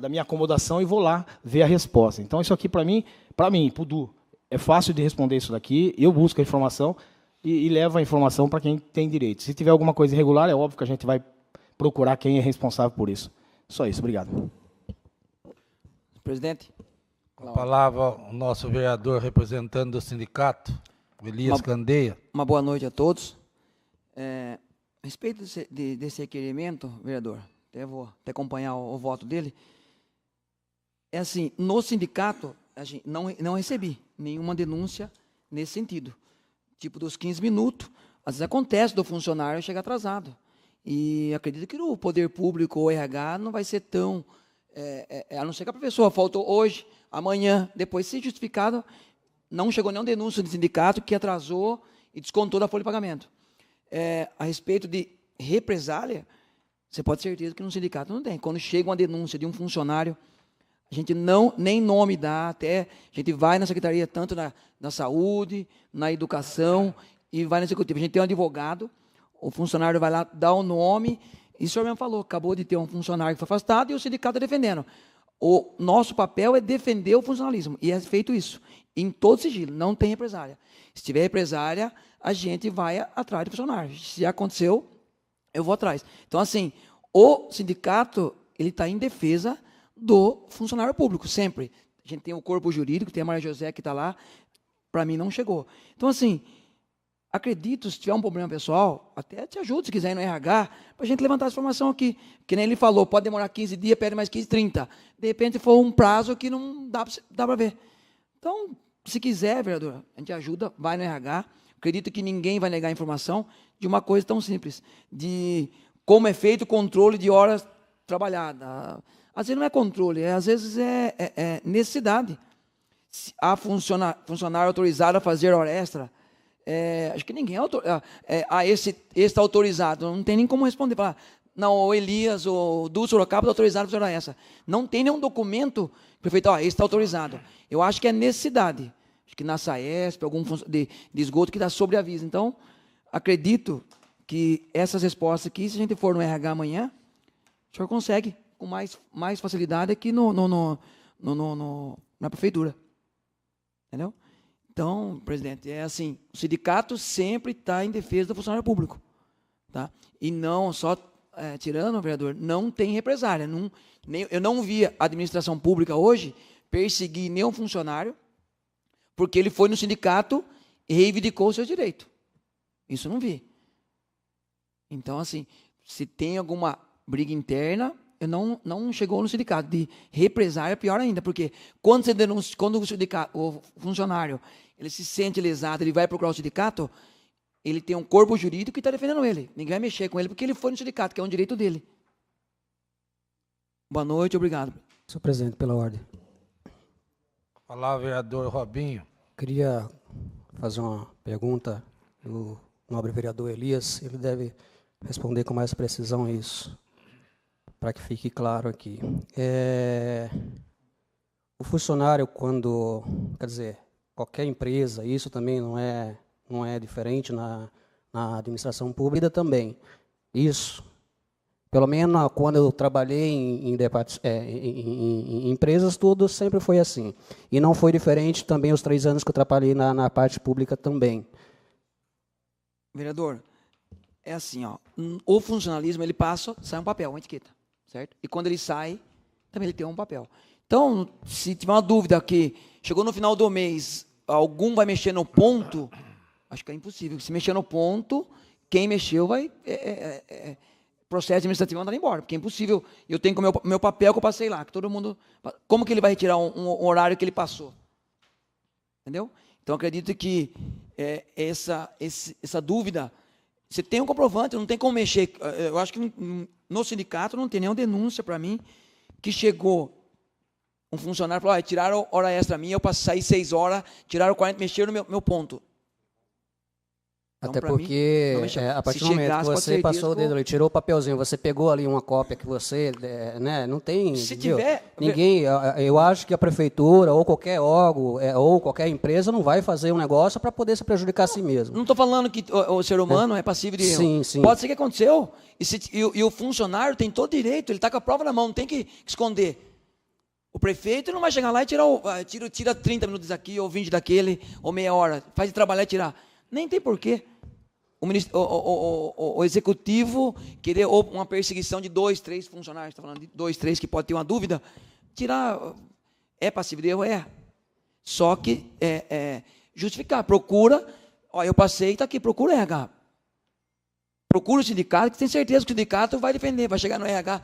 da minha acomodação e vou lá ver a resposta. Então, isso aqui, para mim, para o Du, é fácil de responder isso daqui, eu busco a informação e levo a informação para quem tem direito. Se tiver alguma coisa irregular, é óbvio que a gente vai procurar quem é responsável por isso. Só isso, obrigado. Presidente. Com a palavra, o nosso vereador representante do sindicato, Elias Candeia. Uma boa noite a todos. A respeito desse requerimento, vereador, vou até acompanhar o voto dele. É assim, no sindicato, a gente não recebi nenhuma denúncia nesse sentido. Tipo, dos 15 minutos, às vezes acontece do funcionário chegar atrasado. E acredito que o poder público, o RH, não vai ser tão... a não ser que a pessoa faltou hoje, amanhã, depois, se justificado, não chegou nenhuma denúncia do sindicato que atrasou e descontou da folha de pagamento. A respeito de represália, você pode ter certeza que no sindicato não tem. Quando chega uma denúncia de um funcionário, a gente nem nome dá, até a gente vai na secretaria, tanto na saúde, na educação, e vai na executiva. A gente tem um advogado, o funcionário vai lá, dá o nome, e o senhor mesmo falou, acabou de ter um funcionário que foi afastado e o sindicato está defendendo. O nosso papel é defender o funcionalismo, e é feito isso, em todo sigilo, não tem represália. Se tiver represália, a gente vai atrás do funcionário. Se aconteceu, eu vou atrás. Então, assim, o sindicato ele está em defesa do funcionário público, sempre. A gente tem o corpo jurídico, tem a Maria José que está lá, para mim não chegou. Então, assim, acredito, se tiver um problema pessoal, até te ajudo, se quiser ir no RH, para a gente levantar essa informação aqui. Que nem ele falou, pode demorar 15 dias, pede mais 15, 30. De repente, for um prazo que não dá para ver. Então, se quiser, vereador, a gente ajuda, vai no RH. Acredito que ninguém vai negar a informação de uma coisa tão simples, de como é feito o controle de horas trabalhadas. Às vezes não é controle, às vezes é necessidade. A funcionário autorizado a fazer hora extra, acho que ninguém esse está autorizado, não tem nem como responder. Falar, não, o Elias, o Dulce Sorocaba está autorizado a fazer hora extra. Não tem nenhum documento, prefeito, esse está autorizado. Eu acho que é necessidade. Acho que na SAESP, algum de esgoto que dá sobreaviso. Então, acredito que essas respostas aqui, se a gente for no RH amanhã, o senhor consegue com mais facilidade aqui na prefeitura. Entendeu? Então, presidente, é assim, o sindicato sempre está em defesa do funcionário público. Tá? E não só, tirando, vereador, não tem represália. Eu não vi a administração pública hoje perseguir nenhum funcionário porque ele foi no sindicato e reivindicou o seu direito. Isso eu não vi. Então, assim, se tem alguma briga interna, não chegou no sindicato. De represália, pior ainda, porque quando você denuncia, quando o funcionário ele se sente lesado, ele vai procurar o sindicato, ele tem um corpo jurídico que está defendendo ele. Ninguém vai mexer com ele, porque ele foi no sindicato, que é um direito dele. Boa noite, obrigado. Senhor presidente, pela ordem. Olá, vereador Robinho. Queria fazer uma pergunta do nobre vereador Elias. Ele deve responder com mais precisão isso, para que fique claro aqui. O funcionário, quando, quer dizer, qualquer empresa, isso também não é diferente na administração pública também. Isso, pelo menos quando eu trabalhei em empresas, tudo sempre foi assim. E não foi diferente também os 3 anos que eu trabalhei na parte pública também. Vereador, é assim, o funcionalismo, ele sai um papel, uma etiqueta, certo? E quando ele sai, também ele tem um papel. Então, se tiver uma dúvida que chegou no final do mês, algum vai mexer no ponto, acho que é impossível. Se mexer no ponto, quem mexeu vai... processo administrativo mandar embora, porque é impossível. Eu tenho com o meu papel que eu passei lá, que todo mundo... Como que ele vai retirar um horário que ele passou? Entendeu? Então, acredito que essa dúvida... Você tem um comprovante, não tem como mexer. Eu acho que no sindicato não tem nenhuma denúncia para mim que chegou um funcionário e falou, tiraram hora extra minha, eu saí 6 horas, tiraram 40, mexeram no meu ponto. Então, até porque, a partir do momento que você passou o dedo ali, tirou o papelzinho, você pegou ali uma cópia que você, não tem... Se tiver... Ninguém, eu acho que a prefeitura, ou qualquer órgão, ou qualquer empresa, não vai fazer um negócio para poder se prejudicar a si mesmo. Não estou falando que o ser humano é passível de erro. Sim, sim. Pode ser que aconteceu, e o funcionário tem todo direito, ele está com a prova na mão, não tem que esconder. O prefeito não vai chegar lá e tira 30 minutos daqui, ou 20 daquele, ou meia hora, faz de trabalhar e tirar. Nem tem porquê. O executivo querer uma perseguição de 2, 3 funcionários, está falando de 2, 3 que pode ter uma dúvida, tirar, é passível de erro? Só que justificar, procura, eu passei, está aqui, procura o RH. Procura o sindicato, que tem certeza que o sindicato vai defender, vai chegar no RH,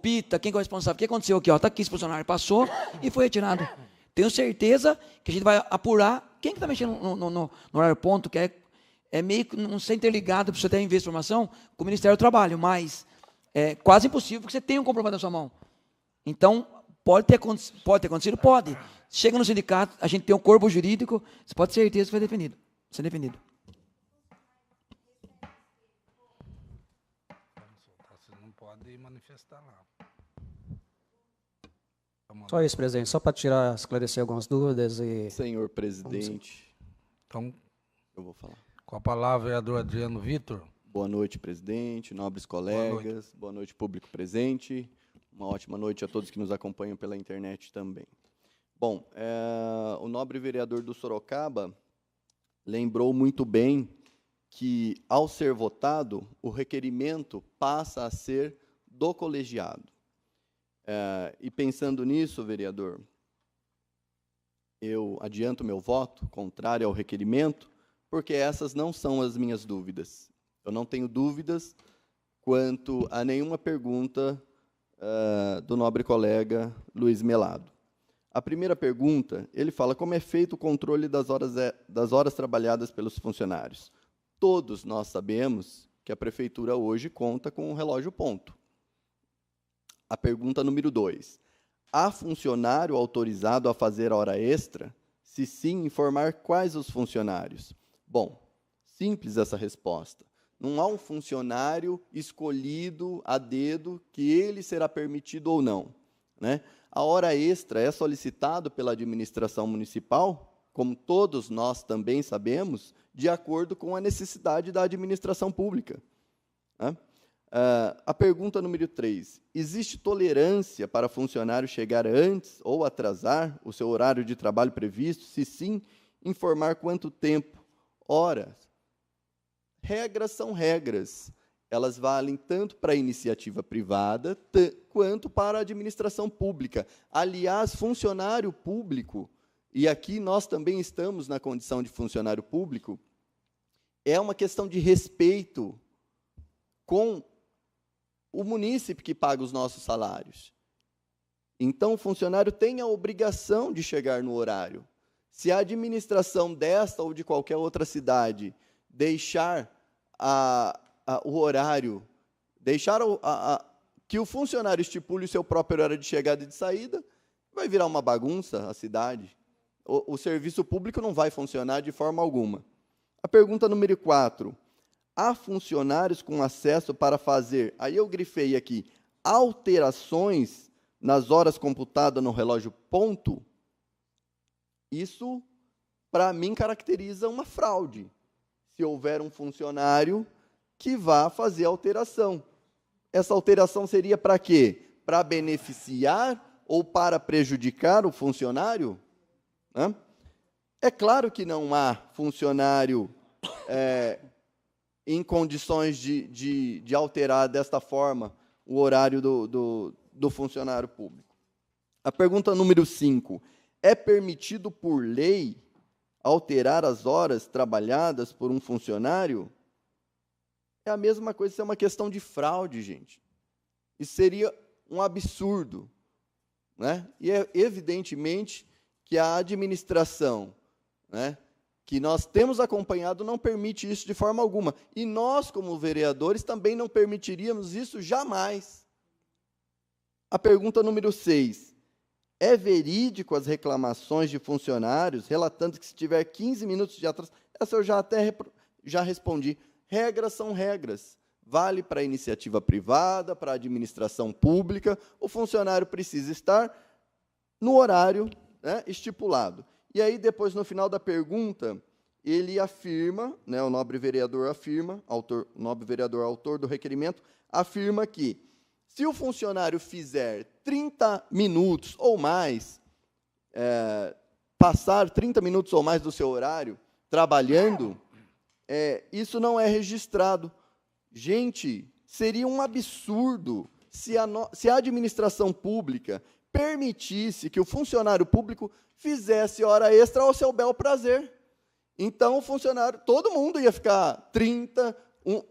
Pita, quem é o responsável? O que aconteceu aqui? Está aqui, esse funcionário passou e foi retirado. Tenho certeza que a gente vai apurar quem que está mexendo no horário ponto, que é meio que não ser interligado para você ter informação com o Ministério do Trabalho, mas é quase impossível que você tenha um comprovante na sua mão. Então, pode ter acontecido? Pode. Chega no sindicato, a gente tem um corpo jurídico, você pode ter certeza que vai ser definido. Você não pode manifestar lá. Só isso, presidente, só para esclarecer algumas dúvidas e... Senhor presidente, Então, eu vou falar. com a palavra, vereador Adriano Vitor. Boa noite, presidente, nobres colegas, boa noite, público presente, uma ótima noite a todos que nos acompanham pela internet também. Bom, o nobre vereador do Sorocaba lembrou muito bem que, ao ser votado, o requerimento passa a ser do colegiado. E pensando nisso, vereador, eu adianto meu voto contrário ao requerimento, porque essas não são as minhas dúvidas. Eu não tenho dúvidas quanto a nenhuma pergunta do nobre colega Luiz Melado. A primeira pergunta, ele fala como é feito o controle das horas trabalhadas pelos funcionários. Todos nós sabemos que a prefeitura hoje conta com um relógio ponto. A pergunta número 2. Há funcionário autorizado a fazer hora extra? Se sim, informar quais os funcionários? Bom, simples essa resposta. Não há um funcionário escolhido a dedo que ele será permitido ou não, né? A hora extra é solicitada pela administração municipal, como todos nós também sabemos, de acordo com a necessidade da administração pública, né? A pergunta número 3. Existe tolerância para funcionário chegar antes ou atrasar o seu horário de trabalho previsto? Se sim, informar quanto tempo, horas. Regras são regras. Elas valem tanto para a iniciativa privada quanto para a administração pública. Aliás, funcionário público, e aqui nós também estamos na condição de funcionário público, é uma questão de respeito com o munícipe que paga os nossos salários. Então, o funcionário tem a obrigação de chegar no horário. Se a administração desta ou de qualquer outra cidade deixar o horário, deixar que o funcionário estipule o seu próprio horário de chegada e de saída, vai virar uma bagunça a cidade. O serviço público não vai funcionar de forma alguma. A pergunta número 4. Há funcionários com acesso para fazer, aí eu grifei aqui, alterações nas horas computadas no relógio ponto? Isso, para mim, caracteriza uma fraude. Se houver um funcionário que vá fazer alteração. Essa alteração seria para quê? Para beneficiar ou para prejudicar o funcionário? Hã? É claro que não há funcionário em condições de alterar desta forma o horário do funcionário público. A pergunta número 5. É permitido por lei alterar as horas trabalhadas por um funcionário? É a mesma coisa, isso é uma questão de fraude, gente. Isso seria um absurdo, né? E é evidentemente que a administração, né, que nós temos acompanhado, não permite isso de forma alguma. E nós, como vereadores, também não permitiríamos isso jamais. A pergunta número 6. É verídico as reclamações de funcionários relatando que se tiver 15 minutos de atraso... Essa eu já respondi. Regras são regras. Vale para a iniciativa privada, para a administração pública. O funcionário precisa estar no horário, né, estipulado. E aí, depois, no final da pergunta, ele afirma, né, o nobre vereador afirma, o nobre vereador autor do requerimento, afirma que, se o funcionário fizer 30 minutos ou mais, passar 30 minutos ou mais do seu horário trabalhando, isso não é registrado. Gente, seria um absurdo se a administração pública permitisse que o funcionário público fizesse hora extra ao seu bel prazer. Então, o funcionário, todo mundo ia ficar 30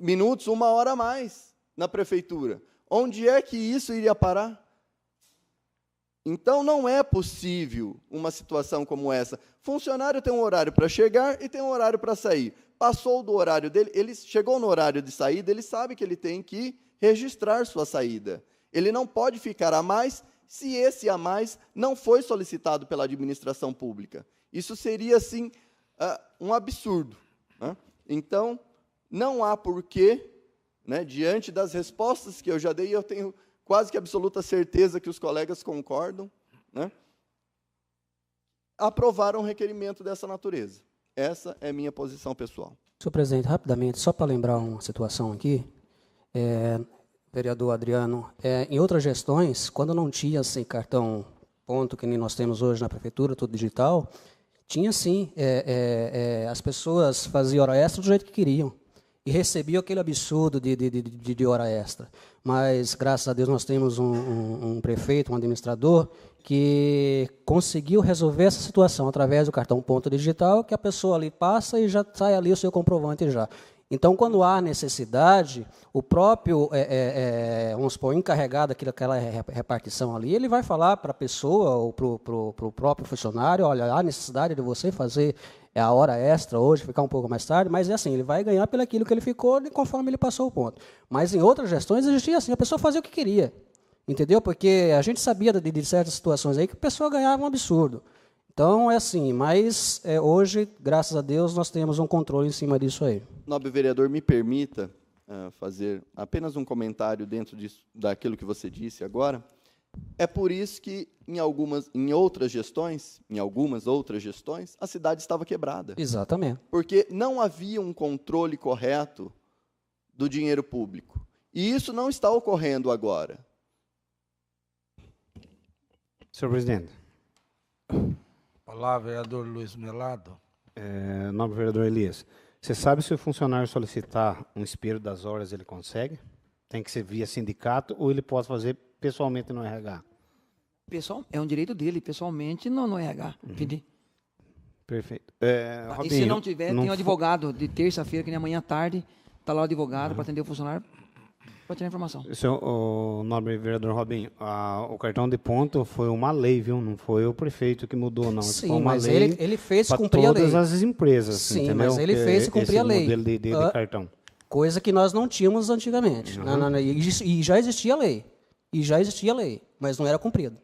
minutos, 1 hora a mais na prefeitura. Onde é que isso iria parar? Então, não é possível uma situação como essa. Funcionário tem um horário para chegar e tem um horário para sair. Passou do horário dele, ele chegou no horário de saída, ele sabe que ele tem que registrar sua saída. Ele não pode ficar a mais se esse a mais não foi solicitado pela administração pública. Isso seria, assim, um absurdo, né? Então, não há porquê, né, diante das respostas que eu já dei, eu tenho quase que absoluta certeza que os colegas concordam, né, aprovar um requerimento dessa natureza. Essa é minha posição pessoal. Senhor presidente, rapidamente, só para lembrar uma situação aqui, vereador Adriano, em outras gestões, quando não tinha assim, cartão ponto, que nem nós temos hoje na prefeitura, tudo digital, tinha sim, as pessoas faziam hora extra do jeito que queriam e recebiam aquele absurdo de hora extra. Mas, graças a Deus, nós temos um prefeito, um administrador, que conseguiu resolver essa situação através do cartão ponto digital, que a pessoa ali passa e já sai ali o seu comprovante já. Então, quando há necessidade, o próprio, vamos supor, encarregado daquela repartição ali, ele vai falar para a pessoa ou para o próprio funcionário, olha, há necessidade de você fazer a hora extra hoje, ficar um pouco mais tarde, mas é assim, ele vai ganhar pelo aquilo que ele ficou conforme ele passou o ponto. Mas em outras gestões existia assim, a pessoa fazia o que queria, entendeu? Porque a gente sabia de certas situações aí que a pessoa ganhava um absurdo. Então, é assim, mas hoje, graças a Deus, nós temos um controle em cima disso aí. Nobre vereador, me permita fazer apenas um comentário dentro daquilo que você disse agora. É por isso que, em algumas outras gestões, a cidade estava quebrada. Exatamente. Porque não havia um controle correto do dinheiro público. E isso não está ocorrendo agora. Senhor presidente. Olá, vereador Luiz Melado. Nobre vereador Elias, você sabe se o funcionário solicitar um espelho das horas, ele consegue? Tem que ser via sindicato ou ele pode fazer pessoalmente no RH? Pessoal, é um direito dele, pessoalmente, no RH. Pedir. Perfeito. E Robinho, se não tiver, tem um advogado de terça-feira, que nem amanhã à tarde, está lá o advogado para atender o funcionário, para tirar a informação. O nobre vereador Robinho, o cartão de ponto foi uma lei, viu? Não foi o prefeito que mudou, não. Sim, foi uma mas lei ele fez cumprir a lei. todas as empresas, sim, entendeu? Mas ele fez cumprir a lei. Modelo de cartão. Coisa que nós não tínhamos antigamente. E já existia a lei. Mas não era cumprido.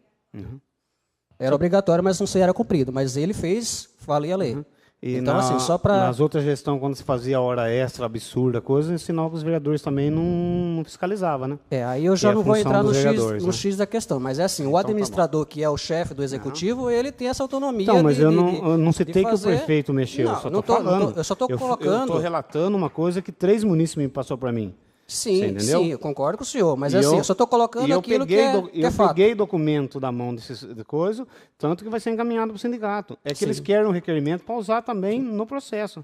Era obrigatório, mas não era cumprido. Mas ele fez valer a lei. E então, assim, só para... nas outras gestões, quando se fazia hora extra, absurda, coisa, ensinava que os vereadores também não fiscalizavam, né? Aí eu já não vou entrar no no X da questão, mas é assim, o administrador, que é o chefe do executivo, ele tem essa autonomia. Então, mas eu não citei que o prefeito mexeu, não, eu só estou falando. Eu só estou colocando... Eu estou relatando uma coisa que 3 munícipes me passou para mim. Sim, eu concordo com o senhor, mas assim, eu só estou colocando aquilo que é fato. Eu peguei documento da mão de coisa, tanto que vai ser encaminhado para o sindicato. É que eles querem um requerimento para usar também no processo.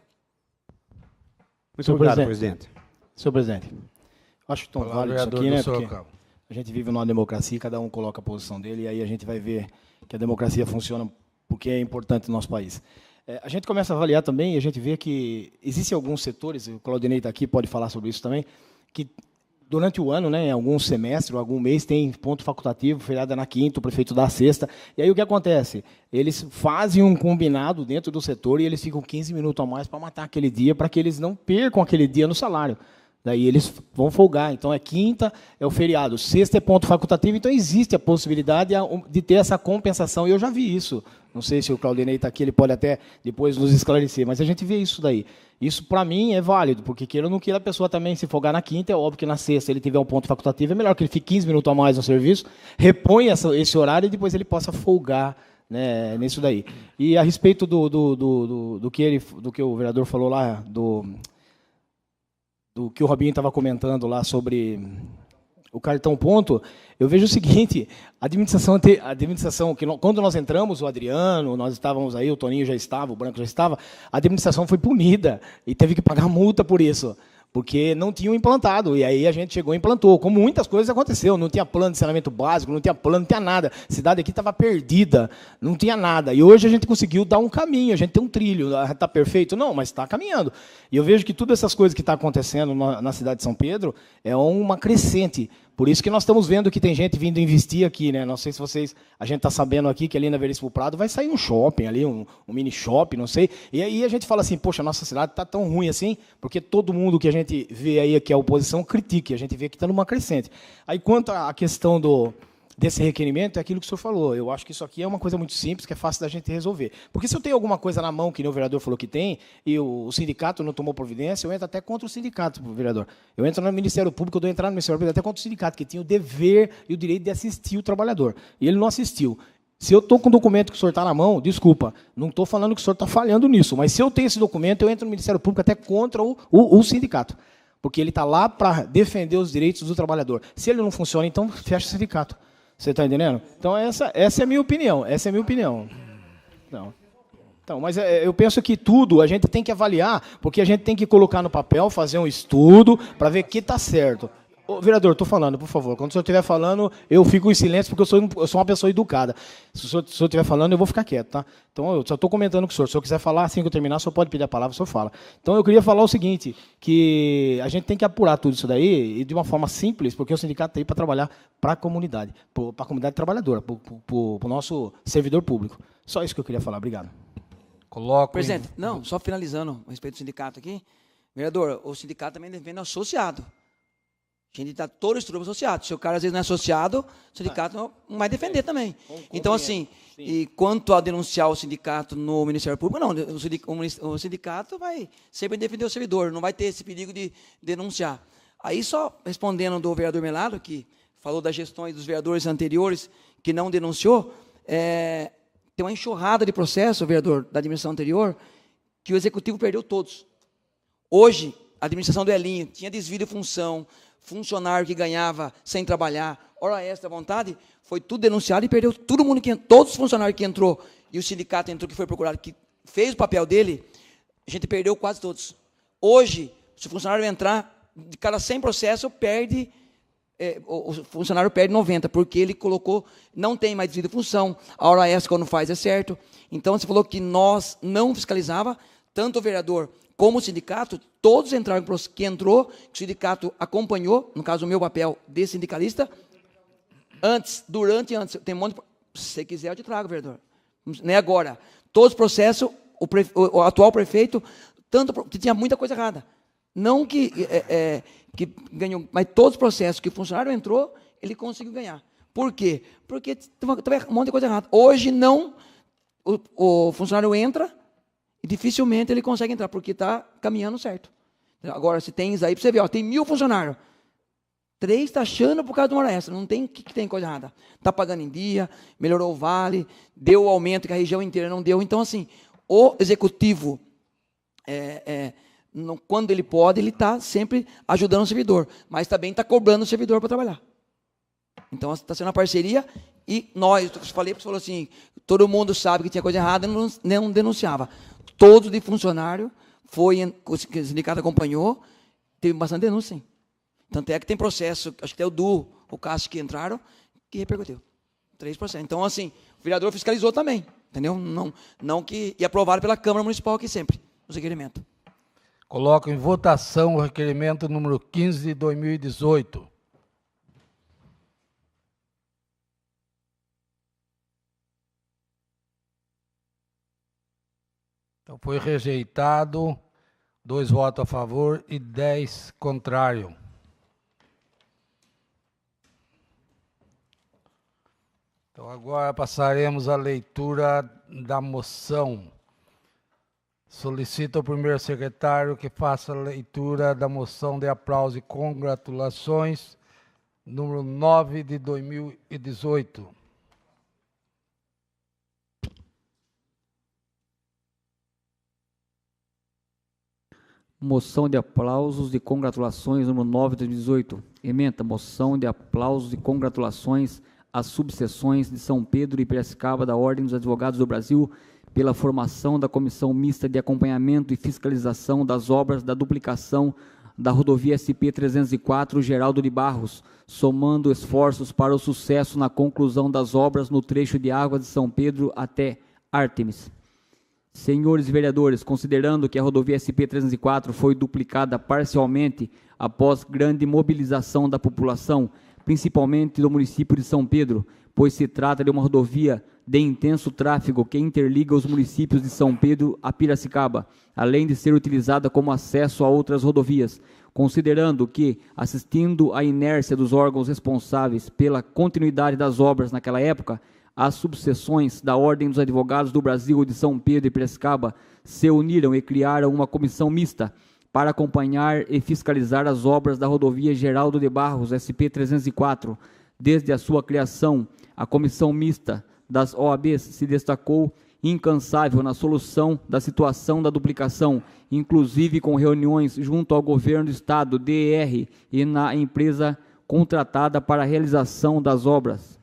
Muito obrigado, presidente. Senhor presidente, acho tão válido isso aqui, né? Porque a gente vive numa democracia e cada um coloca a posição dele, e aí a gente vai ver que a democracia funciona porque é importante no nosso país. A gente começa a avaliar também, e a gente vê que existem alguns setores, o Claudinei está aqui, pode falar sobre isso também, que durante o ano, né, em algum semestre ou algum mês, tem ponto facultativo, feriado na quinta, o prefeito dá sexta. E aí o que acontece? Eles fazem um combinado dentro do setor e eles ficam 15 minutos a mais para matar aquele dia, para que eles não percam aquele dia no salário. Daí eles vão folgar. Então, quinta é o feriado, sexta é ponto facultativo, então existe a possibilidade de ter essa compensação. E eu já vi isso. Não sei se o Claudinei está aqui, ele pode até depois nos esclarecer, mas a gente vê isso daí. Isso, para mim, é válido, porque queira ou não queira, a pessoa também se folgar na quinta, é óbvio que na sexta, se ele tiver um ponto facultativo, é melhor que ele fique 15 minutos a mais no serviço, repõe esse horário e depois ele possa folgar, né, nisso daí. E a respeito do que o vereador falou lá, do que o Robinho estava comentando lá sobre o cartão ponto, eu vejo o seguinte, a administração que quando nós entramos, o Adriano, nós estávamos aí, o Toninho já estava, o Branco já estava, a administração foi punida e teve que pagar multa por isso, porque não tinham implantado, e aí a gente chegou e implantou, como muitas coisas aconteceu, não tinha plano de saneamento básico, não tinha plano, não tinha nada, a cidade aqui estava perdida, não tinha nada, e hoje a gente conseguiu dar um caminho, a gente tem um trilho, está perfeito? Não, mas está caminhando, e eu vejo que todas essas coisas que estão acontecendo na cidade de São Pedro é uma crescente, Por isso que nós estamos vendo que tem gente vindo investir aqui, né? Não sei se vocês... A gente está sabendo aqui que ali na Veríssimo Prado vai sair um shopping ali, um mini shopping, não sei. E aí a gente fala assim, poxa, nossa cidade está tão ruim assim, porque todo mundo que a gente vê aí que é a oposição critica, e a gente vê que está numa crescente. Aí, quanto à questão desse requerimento, é aquilo que o senhor falou. Eu acho que isso aqui é uma coisa muito simples, que é fácil da gente resolver. Porque se eu tenho alguma coisa na mão, que nem o vereador falou que tem, e o sindicato não tomou providência, eu entro até contra o sindicato, vereador. Eu entro no Ministério Público, eu dou entrada no Ministério Público até contra o sindicato, que tinha o dever e o direito de assistir o trabalhador. E ele não assistiu. Se eu estou com o documento que o senhor está na mão, desculpa, não estou falando que o senhor está falhando nisso, mas se eu tenho esse documento, eu entro no Ministério Público até contra o sindicato. Porque ele está lá para defender os direitos do trabalhador. Se ele não funciona, então fecha o sindicato. Você está entendendo? Então, essa é a minha opinião. Essa é a minha opinião. Não. Então, mas eu penso que tudo a gente tem que avaliar, porque a gente tem que colocar no papel, fazer um estudo, para ver que está certo. Ô, vereador, estou falando, por favor. Quando o senhor estiver falando, eu fico em silêncio, porque eu sou uma pessoa educada. Se o senhor estiver falando, eu vou ficar quieto, tá? Então, eu só estou comentando com o senhor. Se o senhor quiser falar, assim que eu terminar, o senhor pode pedir a palavra, o senhor fala. Então, eu queria falar o seguinte, que a gente tem que apurar tudo isso daí, e de uma forma simples, porque o sindicato está aí para trabalhar para a comunidade trabalhadora, para o nosso servidor público. Só isso que eu queria falar. Obrigado. Presidente, não, só finalizando a respeito do sindicato aqui. Vereador, o sindicato também defende o associado. A gente está todo estrutura associado. Se o cara às vezes não é associado, o sindicato não vai defender também. Então, assim, e quanto a denunciar o sindicato no Ministério Público, não, o sindicato vai sempre defender o servidor, não vai ter esse perigo de denunciar. Aí, só respondendo do vereador Melado, que falou das gestões dos vereadores anteriores, que não denunciou, tem uma enxurrada de processo, vereador, da administração anterior, que o executivo perdeu todos. Hoje, a administração do Elinho tinha desvio de função, funcionário que ganhava sem trabalhar, hora extra à vontade, foi tudo denunciado e perdeu todo mundo, todos os funcionários que entrou, e o sindicato entrou, que foi procurado, que fez o papel dele, a gente perdeu quase todos. Hoje, se o funcionário entrar, de cada 100 processos, o funcionário perde 90, porque ele colocou, não tem mais desvio de função, a hora extra quando faz é certo. Então, você falou que nós não fiscalizava, tanto o vereador como o sindicato, todos entraram, que entrou, que o sindicato acompanhou, no caso, o meu papel de sindicalista, antes, durante e antes. Tem um monte de... Se você quiser, eu te trago, vereador. Nem agora. Todos os processos, o atual prefeito, tanto que tinha muita coisa errada. Não que ganhou, mas todos os processos que o funcionário entrou, ele conseguiu ganhar. Por quê? Porque tem um monte de coisa errada. Hoje, não, o funcionário entra, e dificilmente ele consegue entrar, porque está caminhando certo. Agora, se tem isso aí, para você ver, tem 1000 funcionários. 3 taxando por causa de uma hora extra. Não tem que tem coisa errada. Está pagando em dia, melhorou o vale, deu o aumento que a região inteira não deu. Então, assim, o executivo, quando ele pode, ele está sempre ajudando o servidor, mas também está cobrando o servidor para trabalhar. Então, está sendo uma parceria. E nós, eu falei, você falou assim, todo mundo sabe que tinha coisa errada, não denunciava. Todos de funcionário, o sindicato acompanhou, teve bastante denúncia, sim. Tanto é que tem processo, acho que até o Cássio que entraram, que repercutiu. 3%. Então, assim, o vereador fiscalizou também, entendeu? Não que... E aprovado pela Câmara Municipal aqui sempre, os requerimentos. Coloco em votação o requerimento número 15 de 2018. Então, foi rejeitado, 2 votos a favor e 10 contrário. Então, agora passaremos à leitura da moção. Solicito ao primeiro secretário que faça a leitura da moção de aplauso e congratulações, número 9 de 2018. Moção de aplausos e congratulações, número 9 de 2018. Ementa, moção de aplausos e congratulações às subseções de São Pedro e Piracicaba da Ordem dos Advogados do Brasil pela formação da Comissão Mista de Acompanhamento e Fiscalização das Obras da Duplicação da Rodovia SP-304 Geraldo de Barros, somando esforços para o sucesso na conclusão das obras no trecho de água de São Pedro até Ártemis. Senhores vereadores, considerando que a rodovia SP-304 foi duplicada parcialmente após grande mobilização da população, principalmente do município de São Pedro, pois se trata de uma rodovia de intenso tráfego que interliga os municípios de São Pedro a Piracicaba, além de ser utilizada como acesso a outras rodovias, considerando que, assistindo à inércia dos órgãos responsáveis pela continuidade das obras naquela época, as subseções da Ordem dos Advogados do Brasil de São Pedro e Piracicaba se uniram e criaram uma comissão mista para acompanhar e fiscalizar as obras da rodovia Geraldo de Barros, SP-304. Desde a sua criação, a comissão mista das OABs se destacou incansável na solução da situação da duplicação, inclusive com reuniões junto ao governo do estado, DR, e na empresa contratada para a realização das obras.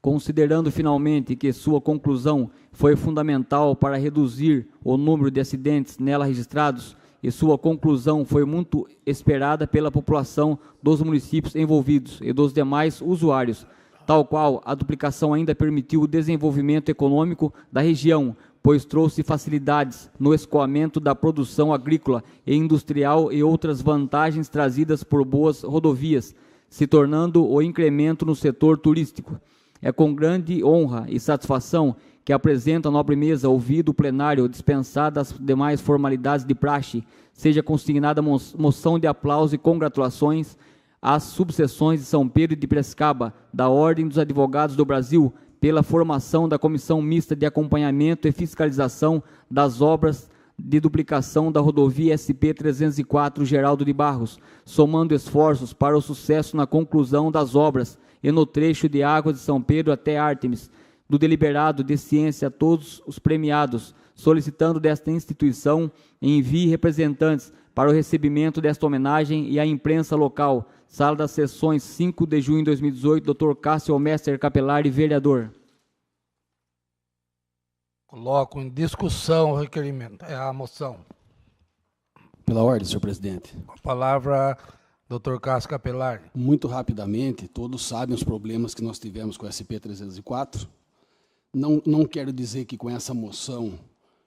Considerando finalmente que sua conclusão foi fundamental para reduzir o número de acidentes nela registrados, e sua conclusão foi muito esperada pela população dos municípios envolvidos e dos demais usuários, tal qual a duplicação ainda permitiu o desenvolvimento econômico da região, pois trouxe facilidades no escoamento da produção agrícola e industrial e outras vantagens trazidas por boas rodovias, se tornando o incremento no setor turístico. É com grande honra e satisfação que apresento à nobre mesa, ouvido o plenário, dispensadas as demais formalidades de praxe, seja consignada moção de aplauso e congratulações às subseções de São Pedro e de Piracicaba, da Ordem dos Advogados do Brasil, pela formação da Comissão Mista de Acompanhamento e Fiscalização das obras de duplicação da rodovia SP-304 Geraldo de Barros, somando esforços para o sucesso na conclusão das obras e no trecho de Águas de São Pedro até Ártemis, do deliberado de ciência a todos os premiados, solicitando desta instituição envie representantes para o recebimento desta homenagem e à imprensa local. Sala das Sessões, 5 de junho de 2018, Dr. Cássio Almester Capelari, vereador. Coloco em discussão o requerimento, a moção. Pela ordem, senhor presidente. Com a palavra, Dr. Cássio Capelari. Muito rapidamente, todos sabem os problemas que nós tivemos com o SP-304. Não quero dizer que com essa moção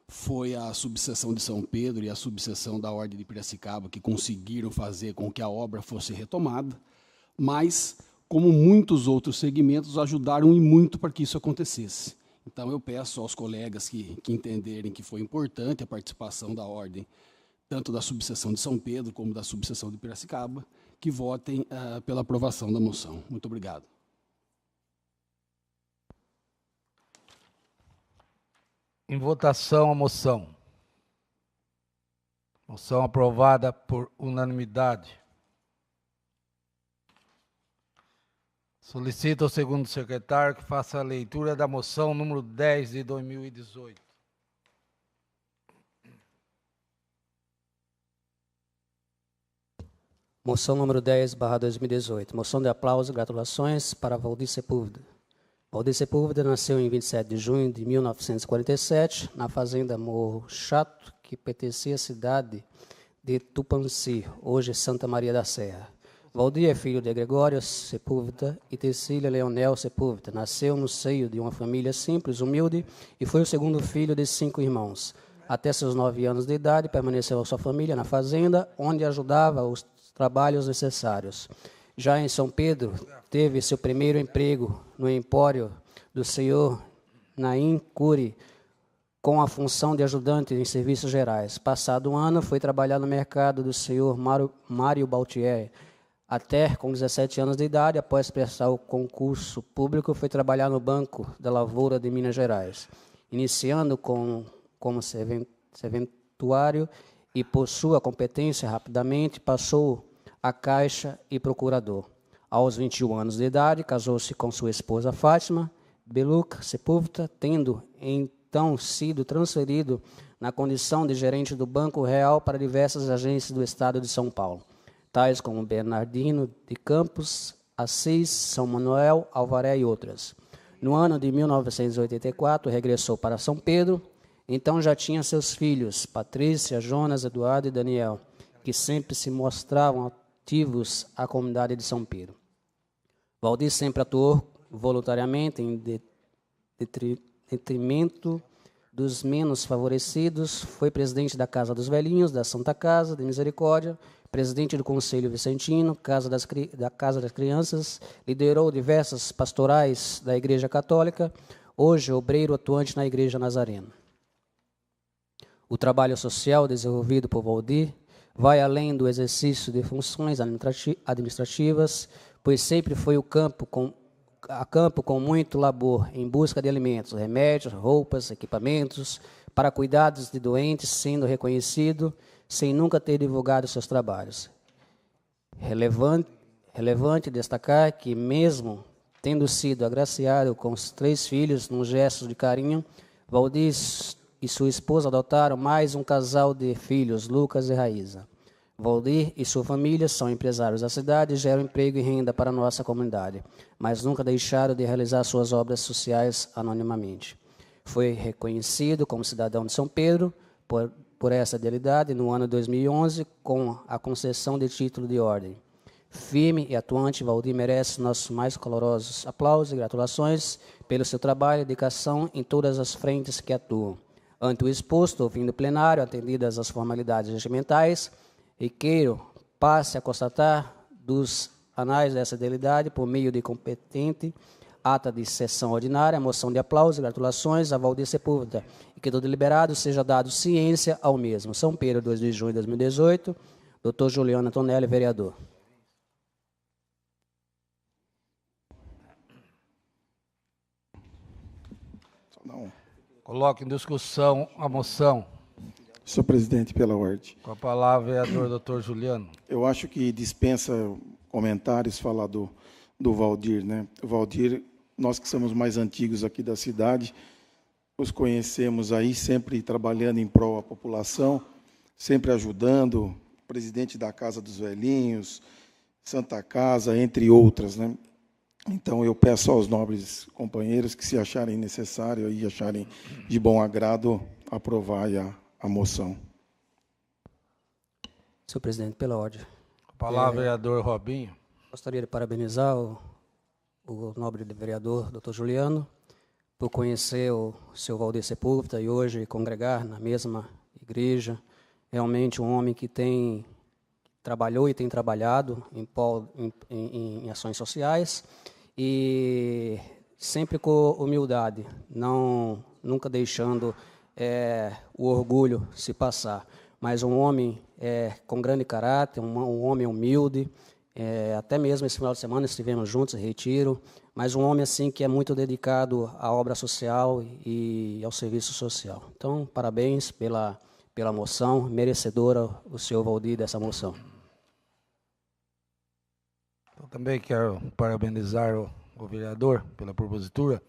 foi a subseção de São Pedro e a subseção da Ordem de Piracicaba que conseguiram fazer com que a obra fosse retomada, mas, como muitos outros segmentos, ajudaram e muito para que isso acontecesse. Então, eu peço aos colegas que entenderem que foi importante a participação da Ordem, tanto da subseção de São Pedro como da subseção de Piracicaba, que votem pela aprovação da moção. Muito obrigado. Em votação a moção. Moção aprovada por unanimidade. Solicito ao segundo secretário que faça a leitura da moção número 10 de 2018. Moção número 10/2018. Moção de aplauso e gratulações para Valdir Sepúlveda. Valdir Sepúlveda nasceu em 27 de junho de 1947, na fazenda Morro Chato, que pertencia à cidade de Tupanci, hoje Santa Maria da Serra. Valdir é filho de Gregório Sepúlveda e Tecília Leonel Sepúlveda. Nasceu no seio de uma família simples, humilde, e foi o segundo filho de 5 irmãos. Até seus 9 anos de idade, permaneceu com sua família na fazenda, onde ajudava os trabalhos necessários. Já em São Pedro, teve seu primeiro emprego no empório do senhor Naim Cury, com a função de ajudante em serviços gerais. Passado um ano, foi trabalhar no mercado do senhor Mário Baltier. Até com 17 anos de idade, após prestar o concurso público, foi trabalhar no Banco da Lavoura de Minas Gerais, iniciando como serventuário e, por sua competência, rapidamente passou a Caixa e procurador. Aos 21 anos de idade, casou-se com sua esposa Fátima Beluca Sepúlveda, tendo então sido transferido na condição de gerente do Banco Real para diversas agências do estado de São Paulo, tais como Bernardino de Campos, Assis, São Manuel, Alvaré e outras. No ano de 1984, regressou para São Pedro. Então já tinha seus filhos, Patrícia, Jonas, Eduardo e Daniel, que sempre se mostravam ativos à comunidade de São Pedro. Valdir sempre atuou voluntariamente em detrimento dos menos favorecidos, foi presidente da Casa dos Velhinhos, da Santa Casa de Misericórdia, presidente do Conselho Vicentino, da Casa das Crianças, liderou diversas pastorais da Igreja Católica, hoje obreiro atuante na Igreja Nazarena. O trabalho social desenvolvido por Valdir vai além do exercício de funções administrativas, pois sempre foi a campo com muito labor em busca de alimentos, remédios, roupas, equipamentos, para cuidados de doentes, sendo reconhecido sem nunca ter divulgado seus trabalhos. Relevante destacar que, mesmo tendo sido agraciado com os 3 filhos, num gesto de carinho, Valdir e sua esposa adotaram mais um casal de filhos, Lucas e Raíza. Valdir e sua família são empresários da cidade e geram emprego e renda para a nossa comunidade, mas nunca deixaram de realizar suas obras sociais anonimamente. Foi reconhecido como cidadão de São Pedro por essa idealidade no ano 2011, com a concessão de título de ordem. Firme e atuante, Valdir merece nossos mais calorosos aplausos e gratulações pelo seu trabalho e dedicação em todas as frentes que atuam. Ante o exposto, ouvindo o plenário, atendidas as formalidades regimentais, requeiro passe a constatar dos anais dessa idealidade, por meio de competente ata de sessão ordinária, moção de aplausos e gratulações a Valdir Sepúlveda, e que do deliberado seja dado ciência ao mesmo. São Pedro, 2 de junho de 2018, Dr. Juliano Antonelli, vereador. Coloque em discussão a moção. Senhor presidente, pela ordem. Com a palavra, vereador Dr. Juliano. Eu acho que dispensa comentários falar do Valdir, né? O Valdir, nós que somos mais antigos aqui da cidade, os conhecemos aí sempre trabalhando em prol da população, sempre ajudando, presidente da Casa dos Velhinhos, Santa Casa, entre outras, né? Então, eu peço aos nobres companheiros que, se acharem necessário e acharem de bom agrado, aprovar a moção. Senhor presidente, pela ordem. Com a palavra, vereador Robinho. Gostaria de parabenizar o nobre vereador, doutor Juliano, por conhecer o seu Valdir Sepúlveda e hoje congregar na mesma igreja. Realmente um homem que trabalhou e tem trabalhado em ações sociais e sempre com humildade, nunca deixando o orgulho se passar. Mas um homem com grande caráter, um homem humilde. Até mesmo esse final de semana estivemos juntos em retiro, mas um homem assim que é muito dedicado à obra social e ao serviço social. Então, parabéns pela moção, merecedora o senhor Valdir dessa moção. Eu também quero parabenizar o vereador pela propositura,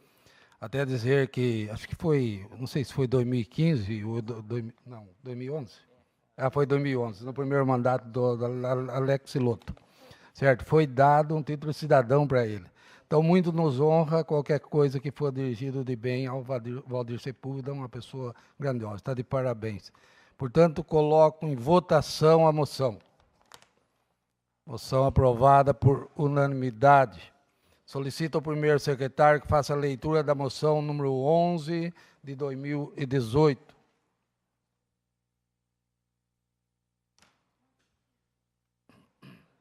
até dizer que, acho que foi, não sei se foi 2015 ou 2011. Foi 2011, no primeiro mandato do Alex Lotto. Certo? Foi dado um título de cidadão para ele. Então, muito nos honra qualquer coisa que for dirigido de bem ao Valdir Sepúlveda, uma pessoa grandiosa. Está de parabéns. Portanto, coloco em votação a moção. Moção aprovada por unanimidade. Solicito ao primeiro secretário que faça a leitura da moção número 11 de 2018.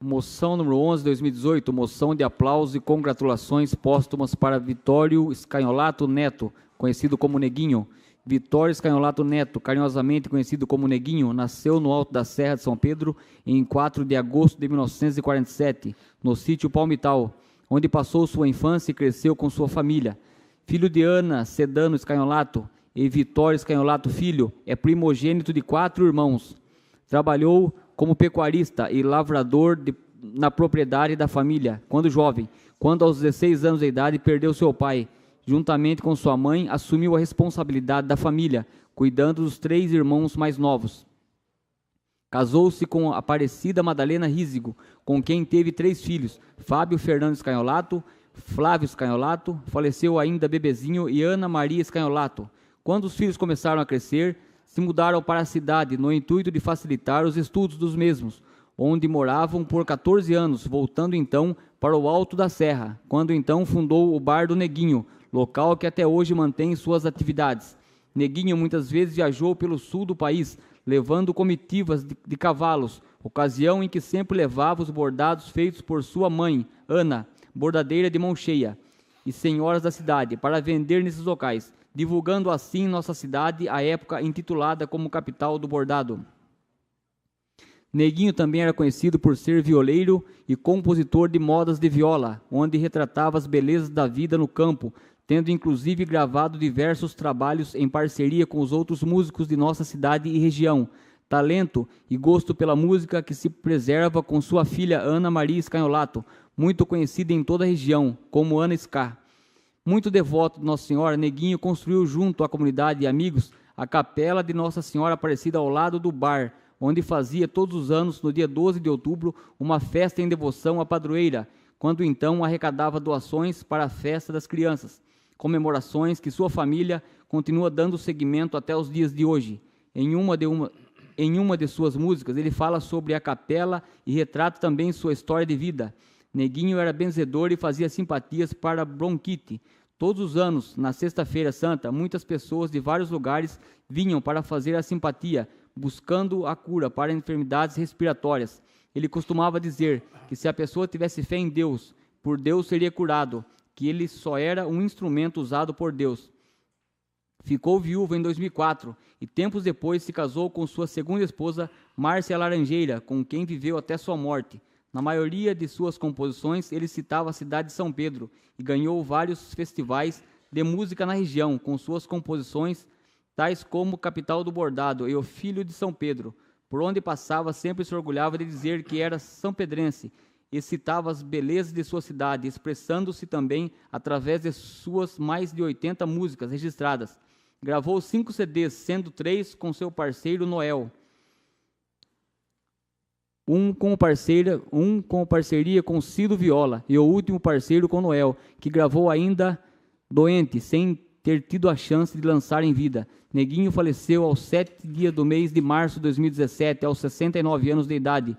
Moção número 11 de 2018, moção de aplauso e congratulações póstumas para Vitório Escanholato Neto, conhecido como Neguinho. Vitório Escanholato Neto, carinhosamente conhecido como Neguinho, nasceu no Alto da Serra de São Pedro em 4 de agosto de 1947, no sítio Palmital, onde passou sua infância e cresceu com sua família. Filho de Ana Sedano Escanholato e Vitório Escanholato Filho, é primogênito de 4 irmãos. Trabalhou como pecuarista e lavrador na propriedade da família, quando jovem. Quando aos 16 anos de idade perdeu seu pai, juntamente com sua mãe, assumiu a responsabilidade da família, cuidando dos 3 irmãos mais novos. Casou-se com Aparecida Madalena Rízigo, com quem teve 3 filhos, Fábio Fernando Escanholato, Flávio Escanholato, faleceu ainda bebezinho, e Ana Maria Escanholato. Quando os filhos começaram a crescer, se mudaram para a cidade, no intuito de facilitar os estudos dos mesmos, onde moravam por 14 anos, voltando então para o Alto da Serra, quando então fundou o Bar do Neguinho, local que até hoje mantém suas atividades. Neguinho muitas vezes viajou pelo sul do país, levando comitivas de cavalos, ocasião em que sempre levava os bordados feitos por sua mãe, Ana, bordadeira de mão cheia, e senhoras da cidade, para vender nesses locais, divulgando assim nossa cidade, à época intitulada como capital do bordado. Neguinho também era conhecido por ser violeiro e compositor de modas de viola, onde retratava as belezas da vida no campo, tendo inclusive gravado diversos trabalhos em parceria com os outros músicos de nossa cidade e região. Talento e gosto pela música que se preserva com sua filha Ana Maria Scanholato, muito conhecida em toda a região, como Ana Ska. Muito devoto de Nossa Senhora, Neguinho construiu junto à comunidade e amigos a capela de Nossa Senhora Aparecida ao lado do bar, onde fazia todos os anos, no dia 12 de outubro, uma festa em devoção à padroeira, quando então arrecadava doações para a festa das crianças, comemorações que sua família continua dando seguimento até os dias de hoje. Em uma de suas músicas, ele fala sobre a capela e retrata também sua história de vida. Neguinho era benzedor e fazia simpatias para bronquite. Todos os anos, na Sexta-feira Santa, muitas pessoas de vários lugares vinham para fazer a simpatia, buscando a cura para enfermidades respiratórias. Ele costumava dizer que se a pessoa tivesse fé em Deus, por Deus seria curado, que ele só era um instrumento usado por Deus. Ficou viúvo em 2004 e tempos depois se casou com sua segunda esposa, Márcia Laranjeira, com quem viveu até sua morte. Na maioria de suas composições, ele citava a cidade de São Pedro e ganhou vários festivais de música na região, com suas composições, tais como Capital do Bordado e O Filho de São Pedro. Por onde passava, sempre se orgulhava de dizer que era são-pedrense e citava as belezas de sua cidade, expressando-se também através de suas mais de 80 músicas registradas. Gravou 5 CDs, sendo 3 com seu parceiro Noel. Um com parceria com Cido Viola e o último parceiro com Noel, que gravou ainda doente, sem ter tido a chance de lançar em vida. Neguinho faleceu aos 7 dias do mês de março de 2017, aos 69 anos de idade.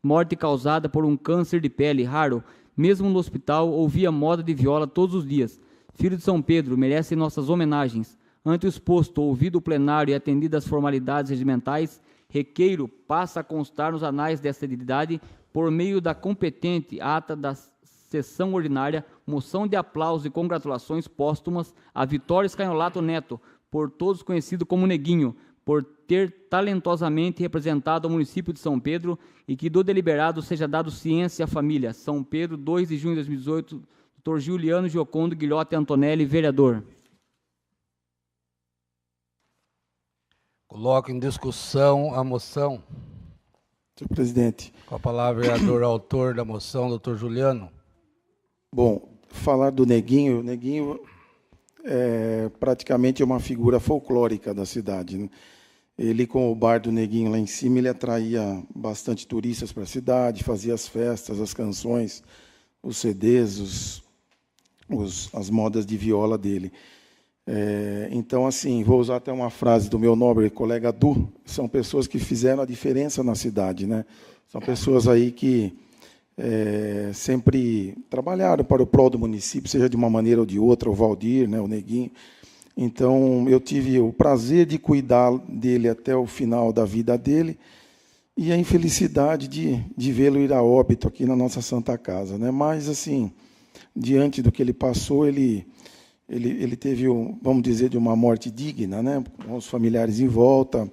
Morte causada por um câncer de pele raro. Mesmo no hospital, ouvia moda de viola todos os dias. Filho de São Pedro, merece nossas homenagens. Ante o exposto, ouvido o plenário e atendidas as formalidades regimentais, requeiro passa a constar nos anais desta entidade, por meio da competente ata da sessão ordinária, moção de aplausos e congratulações póstumas a Vitório Scanholato Neto, por todos conhecido como Neguinho, por ter talentosamente representado o município de São Pedro e que do deliberado seja dado ciência à família. São Pedro, 2 de junho de 2018, Dr. Juliano Giocondo Guilhote Antonelli, vereador. Coloco em discussão a moção. Senhor presidente. Com a palavra, vereador autor da moção, doutor Juliano. Bom, falar do Neguinho, o Neguinho é praticamente uma figura folclórica da cidade, né? Ele, com o bar do Neguinho lá em cima, ele atraía bastante turistas para a cidade, fazia as festas, as canções, os CDs, as modas de viola dele. Então, assim, vou usar até uma frase do meu nobre colega Du, são pessoas que fizeram a diferença na cidade, né? São pessoas aí que sempre trabalharam para o prol do município, seja de uma maneira ou de outra, o Valdir, né, o Neguinho. Então, eu tive o prazer de cuidar dele até o final da vida dele e a infelicidade de vê-lo ir a óbito aqui na nossa Santa Casa, né? Mas, assim, diante do que ele passou, ele teve, vamos dizer, de uma morte digna, né? Com os familiares em volta,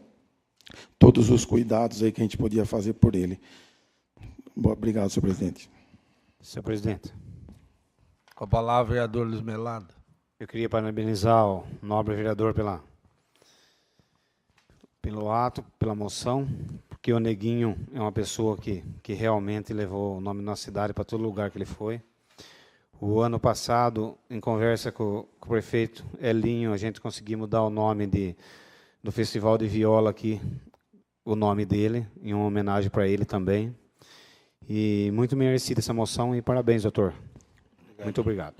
todos os cuidados aí que a gente podia fazer por ele. Obrigado, senhor presidente. Senhor presidente. Com a palavra, vereador Luiz Melado. Eu queria parabenizar o nobre vereador pelo ato, pela moção, porque o Neguinho é uma pessoa que realmente levou o nome da nossa cidade para todo lugar que ele foi. O ano passado, em conversa com o prefeito Elinho, a gente conseguiu mudar o nome do Festival de Viola aqui, o nome dele, em uma homenagem para ele também. E muito merecida essa moção e parabéns, doutor. Obrigado. Muito obrigado.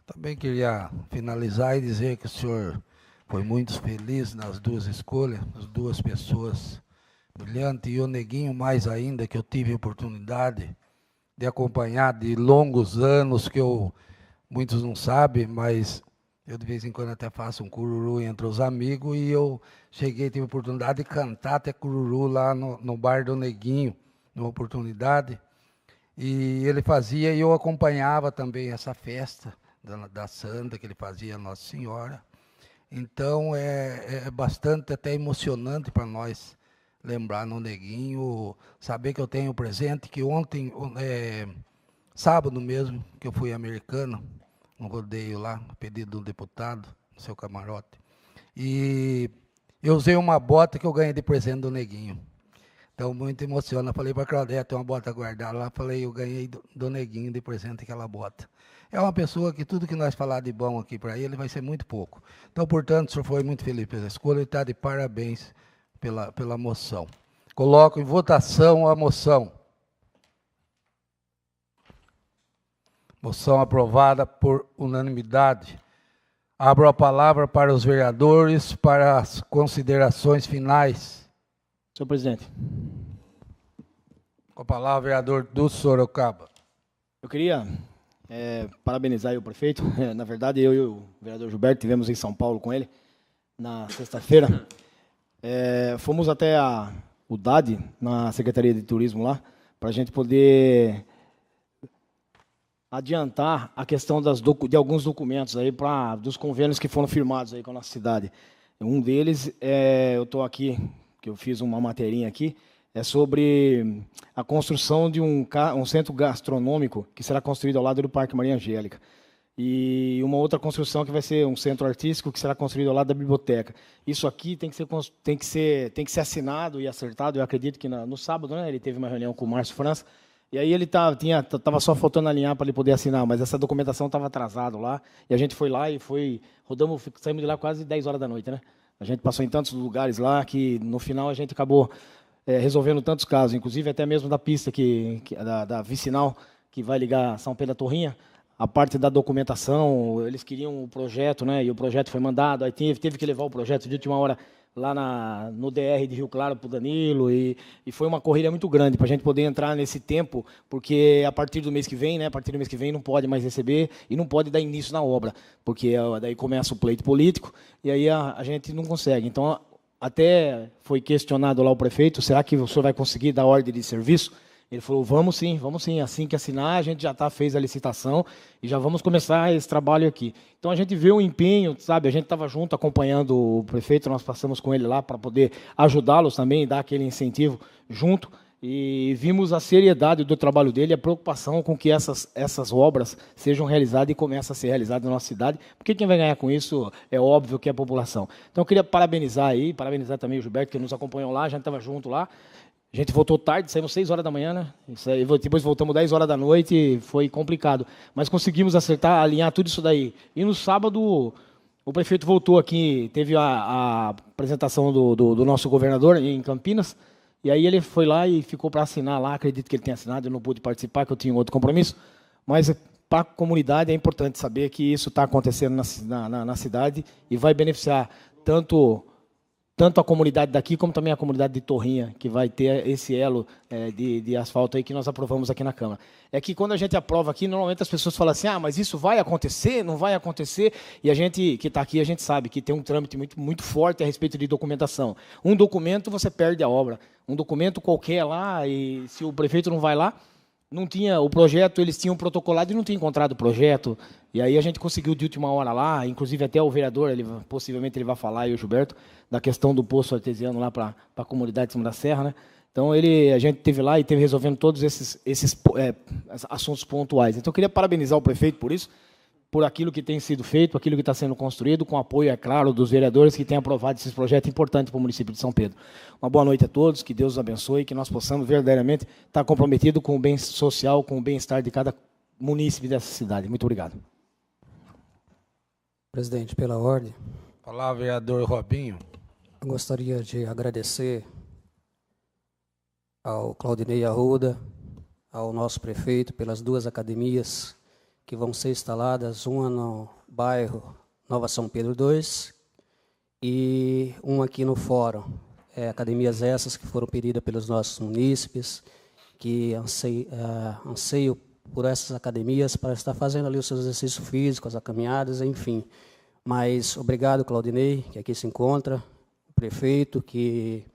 Também queria finalizar e dizer que o senhor foi muito feliz nas duas escolhas, as duas pessoas brilhantes, e o Neguinho mais ainda, que eu tive a oportunidade de acompanhar de longos anos, que muitos não sabem, mas eu de vez em quando até faço um cururu entre os amigos, e eu tive a oportunidade de cantar até cururu lá no bar do Neguinho, numa oportunidade, e ele fazia e eu acompanhava também essa festa da Santa que ele fazia, Nossa Senhora. Então é bastante até emocionante para nós lembrar no Neguinho, saber que eu tenho presente, que ontem, sábado mesmo, que eu fui americano, um rodeio lá, a pedido do deputado, no seu camarote. E eu usei uma bota que eu ganhei de presente do Neguinho. Então, muito emociona. Falei para a Claudete, tem uma bota guardada lá, falei, eu ganhei do Neguinho de presente aquela bota. É uma pessoa que tudo que nós falar de bom aqui para ele vai ser muito pouco. Então, portanto, o senhor foi muito feliz pela escolha e está de parabéns pela moção. Coloco em votação a moção. Moção aprovada por unanimidade. Abro a palavra para os vereadores para as considerações finais. Senhor presidente. Com a palavra, vereador do Sorocaba. Eu queria parabenizar o prefeito. Na verdade, eu e o vereador Gilberto estivemos em São Paulo com ele na sexta-feira. Fomos até o DAD, na Secretaria de Turismo lá, para a gente poder adiantar a questão de alguns documentos aí dos convênios que foram firmados aí com a nossa cidade. Um deles, eu estou aqui, que eu fiz uma materinha aqui, é sobre a construção de um centro gastronômico que será construído ao lado do Parque Maria Angélica. E uma outra construção que vai ser um centro artístico que será construído ao lado da biblioteca. Isso aqui tem que ser assinado e acertado. Eu acredito que no sábado, né, ele teve uma reunião com o Márcio França, e aí ele estava só faltando alinhar para ele poder assinar, mas essa documentação estava atrasada lá, e a gente foi lá e saímos de lá quase 10 horas da noite, né? A gente passou em tantos lugares lá que, no final, a gente acabou resolvendo tantos casos, inclusive até mesmo da pista da vicinal, que vai ligar São Pedro à Torrinha. A parte da documentação, eles queriam o projeto, né? E o projeto foi mandado, aí teve que levar o projeto de última hora lá no DR de Rio Claro para o Danilo, e foi uma corrida muito grande para a gente poder entrar nesse tempo, porque a partir do mês que vem, não pode mais receber e não pode dar início na obra, porque daí começa o pleito político e aí a gente não consegue. Então, até foi questionado lá o prefeito, será que o senhor vai conseguir dar ordem de serviço? Ele falou, vamos sim, assim que assinar, a gente já fez a licitação e já vamos começar esse trabalho aqui. Então, a gente vê o empenho, sabe, a gente estava junto acompanhando o prefeito, nós passamos com ele lá para poder ajudá-los também, dar aquele incentivo junto, e vimos a seriedade do trabalho dele, a preocupação com que essas obras sejam realizadas e comecem a ser realizadas na nossa cidade, porque quem vai ganhar com isso é óbvio que é a população. Então, eu queria parabenizar também o Gilberto, que nos acompanhou lá, a gente estava junto lá. A gente voltou tarde, saímos 6 horas da manhã, né? Depois voltamos 10 horas da noite, foi complicado. Mas conseguimos acertar, alinhar tudo isso daí. E no sábado, o prefeito voltou aqui, teve a apresentação do nosso governador em Campinas, e aí ele foi lá e ficou para assinar lá, acredito que ele tenha assinado, eu não pude participar, que eu tinha outro compromisso, mas para a comunidade é importante saber que isso está acontecendo na cidade e vai beneficiar tanto a comunidade daqui, como também a comunidade de Torrinha, que vai ter esse elo de asfalto aí que nós aprovamos aqui na Câmara. É que quando a gente aprova aqui, normalmente as pessoas falam assim, mas isso vai acontecer, não vai acontecer, e a gente que está aqui, a gente sabe que tem um trâmite muito, muito forte a respeito de documentação. Um documento, você perde a obra. Um documento qualquer lá, e se o prefeito não vai lá, não tinha o projeto, eles tinham protocolado e não tinham encontrado o projeto, e aí a gente conseguiu de última hora lá, inclusive até o vereador, possivelmente ele vai falar, e o Gilberto, da questão do poço artesiano lá para a comunidade de Cima da Serra, né? Então, a gente esteve lá e esteve resolvendo todos esses assuntos pontuais. Então, eu queria parabenizar o prefeito por isso, por aquilo que tem sido feito, aquilo que está sendo construído, com apoio, é claro, dos vereadores que têm aprovado esses projetos importantes para o município de São Pedro. Uma boa noite a todos, que Deus os abençoe, que nós possamos verdadeiramente estar comprometidos com o bem social, com o bem-estar de cada munícipe dessa cidade. Muito obrigado. Presidente, pela ordem. Palavra, vereador Robinho. Eu gostaria de agradecer ao Claudinei Arruda, ao nosso prefeito, pelas 2 academias que vão ser instaladas, uma no bairro Nova São Pedro II e uma aqui no Fórum. Academias essas que foram pedidas pelos nossos munícipes que anseio por essas academias para estar fazendo ali os seus exercícios físicos, as caminhadas, enfim. Mas obrigado, Claudinei, que aqui se encontra, o prefeito, que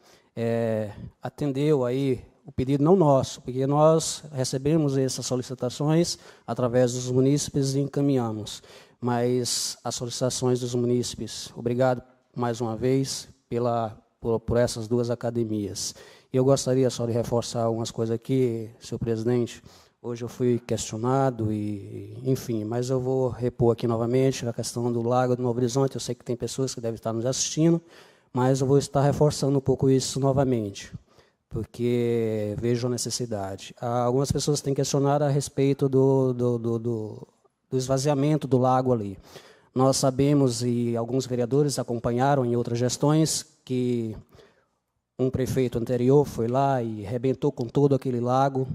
atendeu aí o pedido não nosso, porque nós recebemos essas solicitações através dos munícipes e encaminhamos. Mas as solicitações dos munícipes, obrigado mais uma vez por essas duas academias. Eu gostaria só de reforçar algumas coisas aqui, senhor presidente. Hoje eu fui questionado, enfim, mas eu vou repor aqui novamente a questão do Lago do Novo Horizonte. Eu sei que tem pessoas que devem estar nos assistindo, mas eu vou estar reforçando um pouco isso novamente, porque vejo a necessidade. Algumas pessoas têm questionado a respeito do esvaziamento do lago ali. Nós sabemos, e alguns vereadores acompanharam em outras gestões, que um prefeito anterior foi lá e arrebentou com todo aquele lago,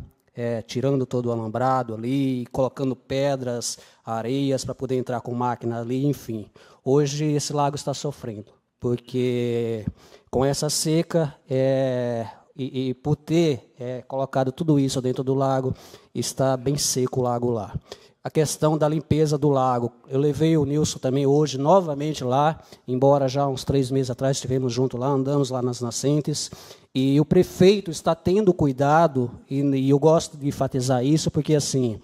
tirando todo o alambrado ali, colocando pedras, areias para poder entrar com máquina ali, enfim. Hoje esse lago está sofrendo, porque com essa seca e por ter colocado tudo isso dentro do lago, está bem seco o lago lá. A questão da limpeza do lago, eu levei o Nilson também hoje novamente lá, embora já uns 3 meses atrás estivemos juntos lá, andamos lá nas nascentes, e o prefeito está tendo cuidado, e eu gosto de enfatizar isso, porque assim,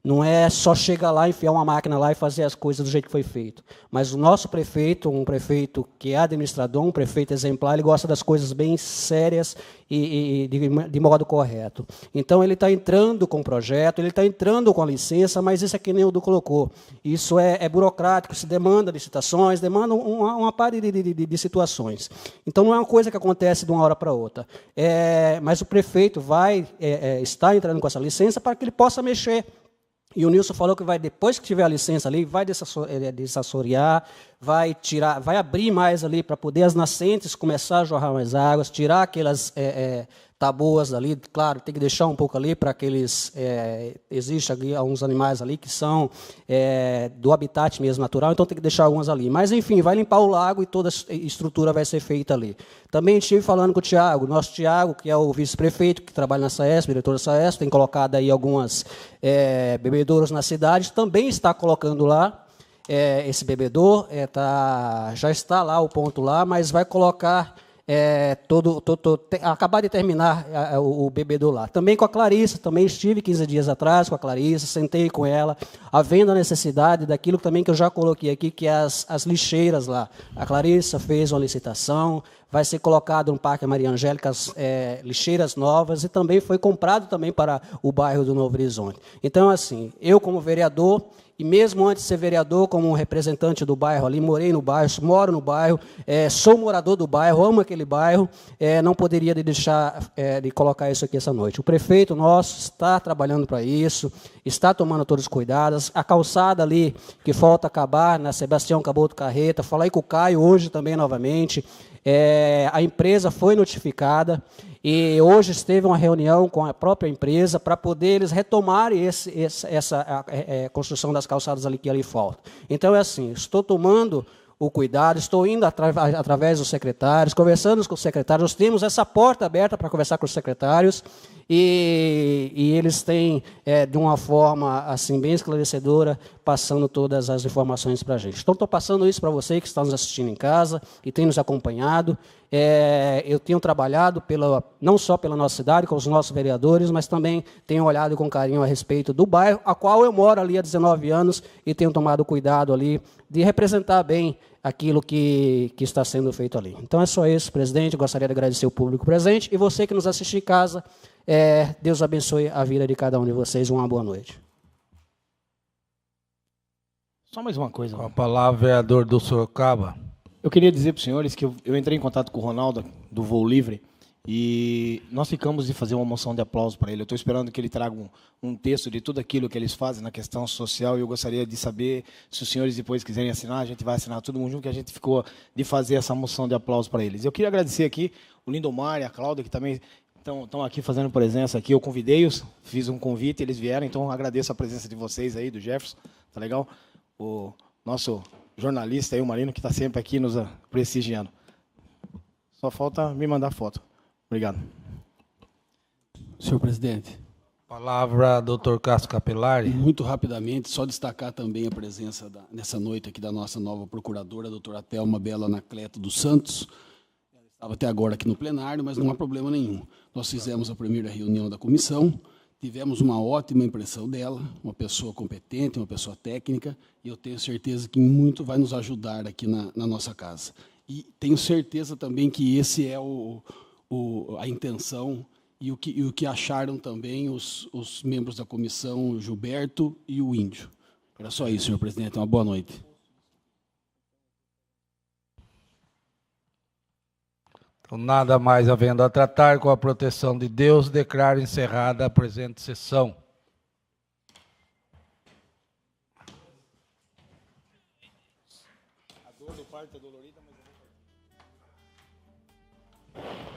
não é só chegar lá, enfiar uma máquina lá e fazer as coisas do jeito que foi feito. Mas o nosso prefeito, um prefeito que é administrador, um prefeito exemplar, ele gosta das coisas bem sérias e de modo correto. Então, ele está entrando com o projeto, ele está entrando com a licença, mas isso é que nem o Du colocou. Isso é burocrático, se demanda licitações, demanda uma parte de situações. Então, não é uma coisa que acontece de uma hora para outra. Mas o prefeito está entrando com essa licença para que ele possa mexer. E o Nilson falou que depois que tiver a licença ali, vai dessassorear, vai abrir mais ali para poder as nascentes começar a jorrar mais águas, tirar aquelas tabuas ali, claro, tem que deixar um pouco ali para aqueles... Existem ali alguns animais ali que são do habitat mesmo natural, então tem que deixar algumas ali. Mas, enfim, vai limpar o lago e toda a estrutura vai ser feita ali. Também estive falando com o Tiago, nosso Tiago, que é o vice-prefeito, que trabalha na SAESP, diretor da SAESP, tem colocado aí algumas bebedouros na cidade, também está colocando lá esse bebedouro, já está lá o ponto lá, mas vai colocar... acabar de terminar o bebedouro lá. Também com a Clarissa, também estive 15 dias atrás com a Clarissa, sentei com ela, havendo a necessidade daquilo também que eu já coloquei aqui, que é as lixeiras lá. A Clarissa fez uma licitação, vai ser colocado no Parque Maria Angélica lixeiras novas e também foi comprado também para o bairro do Novo Horizonte. Então, assim, eu como vereador, e mesmo antes de ser vereador, como representante do bairro ali, morei no bairro, moro no bairro, sou morador do bairro, amo aquele bairro, não poderia deixar de colocar isso aqui essa noite. O prefeito nosso está trabalhando para isso, está tomando todos os cuidados. A calçada ali, que falta acabar, na Sebastião Caboto Carreta, falei com o Caio hoje também novamente, a empresa foi notificada, e hoje esteve uma reunião com a própria empresa para poder eles retomarem essa construção das calçadas ali que ali falta. Então, é assim, estou tomando o cuidado, estou indo através dos secretários, conversando com os secretários, nós temos essa porta aberta para conversar com os secretários, e eles têm, de uma forma assim bem esclarecedora, passando todas as informações para a gente. Então, estou passando isso para você que está nos assistindo em casa, que tem nos acompanhado. Eu tenho trabalhado não só pela nossa cidade, com os nossos vereadores, mas também tenho olhado com carinho a respeito do bairro, a qual eu moro ali há 19 anos e tenho tomado cuidado ali de representar bem aquilo que está sendo feito ali. Então, é só isso, presidente. Gostaria de agradecer o público presente e você que nos assiste em casa. Deus abençoe a vida de cada um de vocês. Uma boa noite. Só mais uma coisa. Com a palavra, vereador do Sorocaba. Eu queria dizer para os senhores que eu entrei em contato com o Ronaldo, do Voo Livre, e nós ficamos de fazer uma moção de aplauso para ele. Eu estou esperando que ele traga um texto de tudo aquilo que eles fazem na questão social, e eu gostaria de saber, se os senhores depois quiserem assinar, a gente vai assinar todo mundo junto, que a gente ficou de fazer essa moção de aplauso para eles. Eu queria agradecer aqui o Lindomar e a Cláudia, que também estão aqui fazendo presença aqui. Eu convidei-os, fiz um convite, eles vieram, então agradeço a presença de vocês aí, do Jefferson, tá legal? O nosso jornalista aí, o Marino, que está sempre aqui nos prestigiando. Só falta me mandar foto. Obrigado. Senhor presidente. Palavra, doutor Cássio Capelari. Muito rapidamente, só destacar também a presença nessa noite aqui da nossa nova procuradora, a doutora Thelma Bela Anacleto dos Santos. Ela estava até agora aqui no plenário, mas não há problema nenhum. Nós fizemos a primeira reunião da comissão, tivemos uma ótima impressão dela, uma pessoa competente, uma pessoa técnica, e eu tenho certeza que muito vai nos ajudar aqui na nossa casa. E tenho certeza também que esse é a intenção e o que acharam também os membros da comissão, o Gilberto e o Índio. Era só isso, senhor presidente. Uma boa noite. Então, nada mais havendo a tratar, com a proteção de Deus, declaro encerrada a presente sessão. A dor do parto é dolorida, mas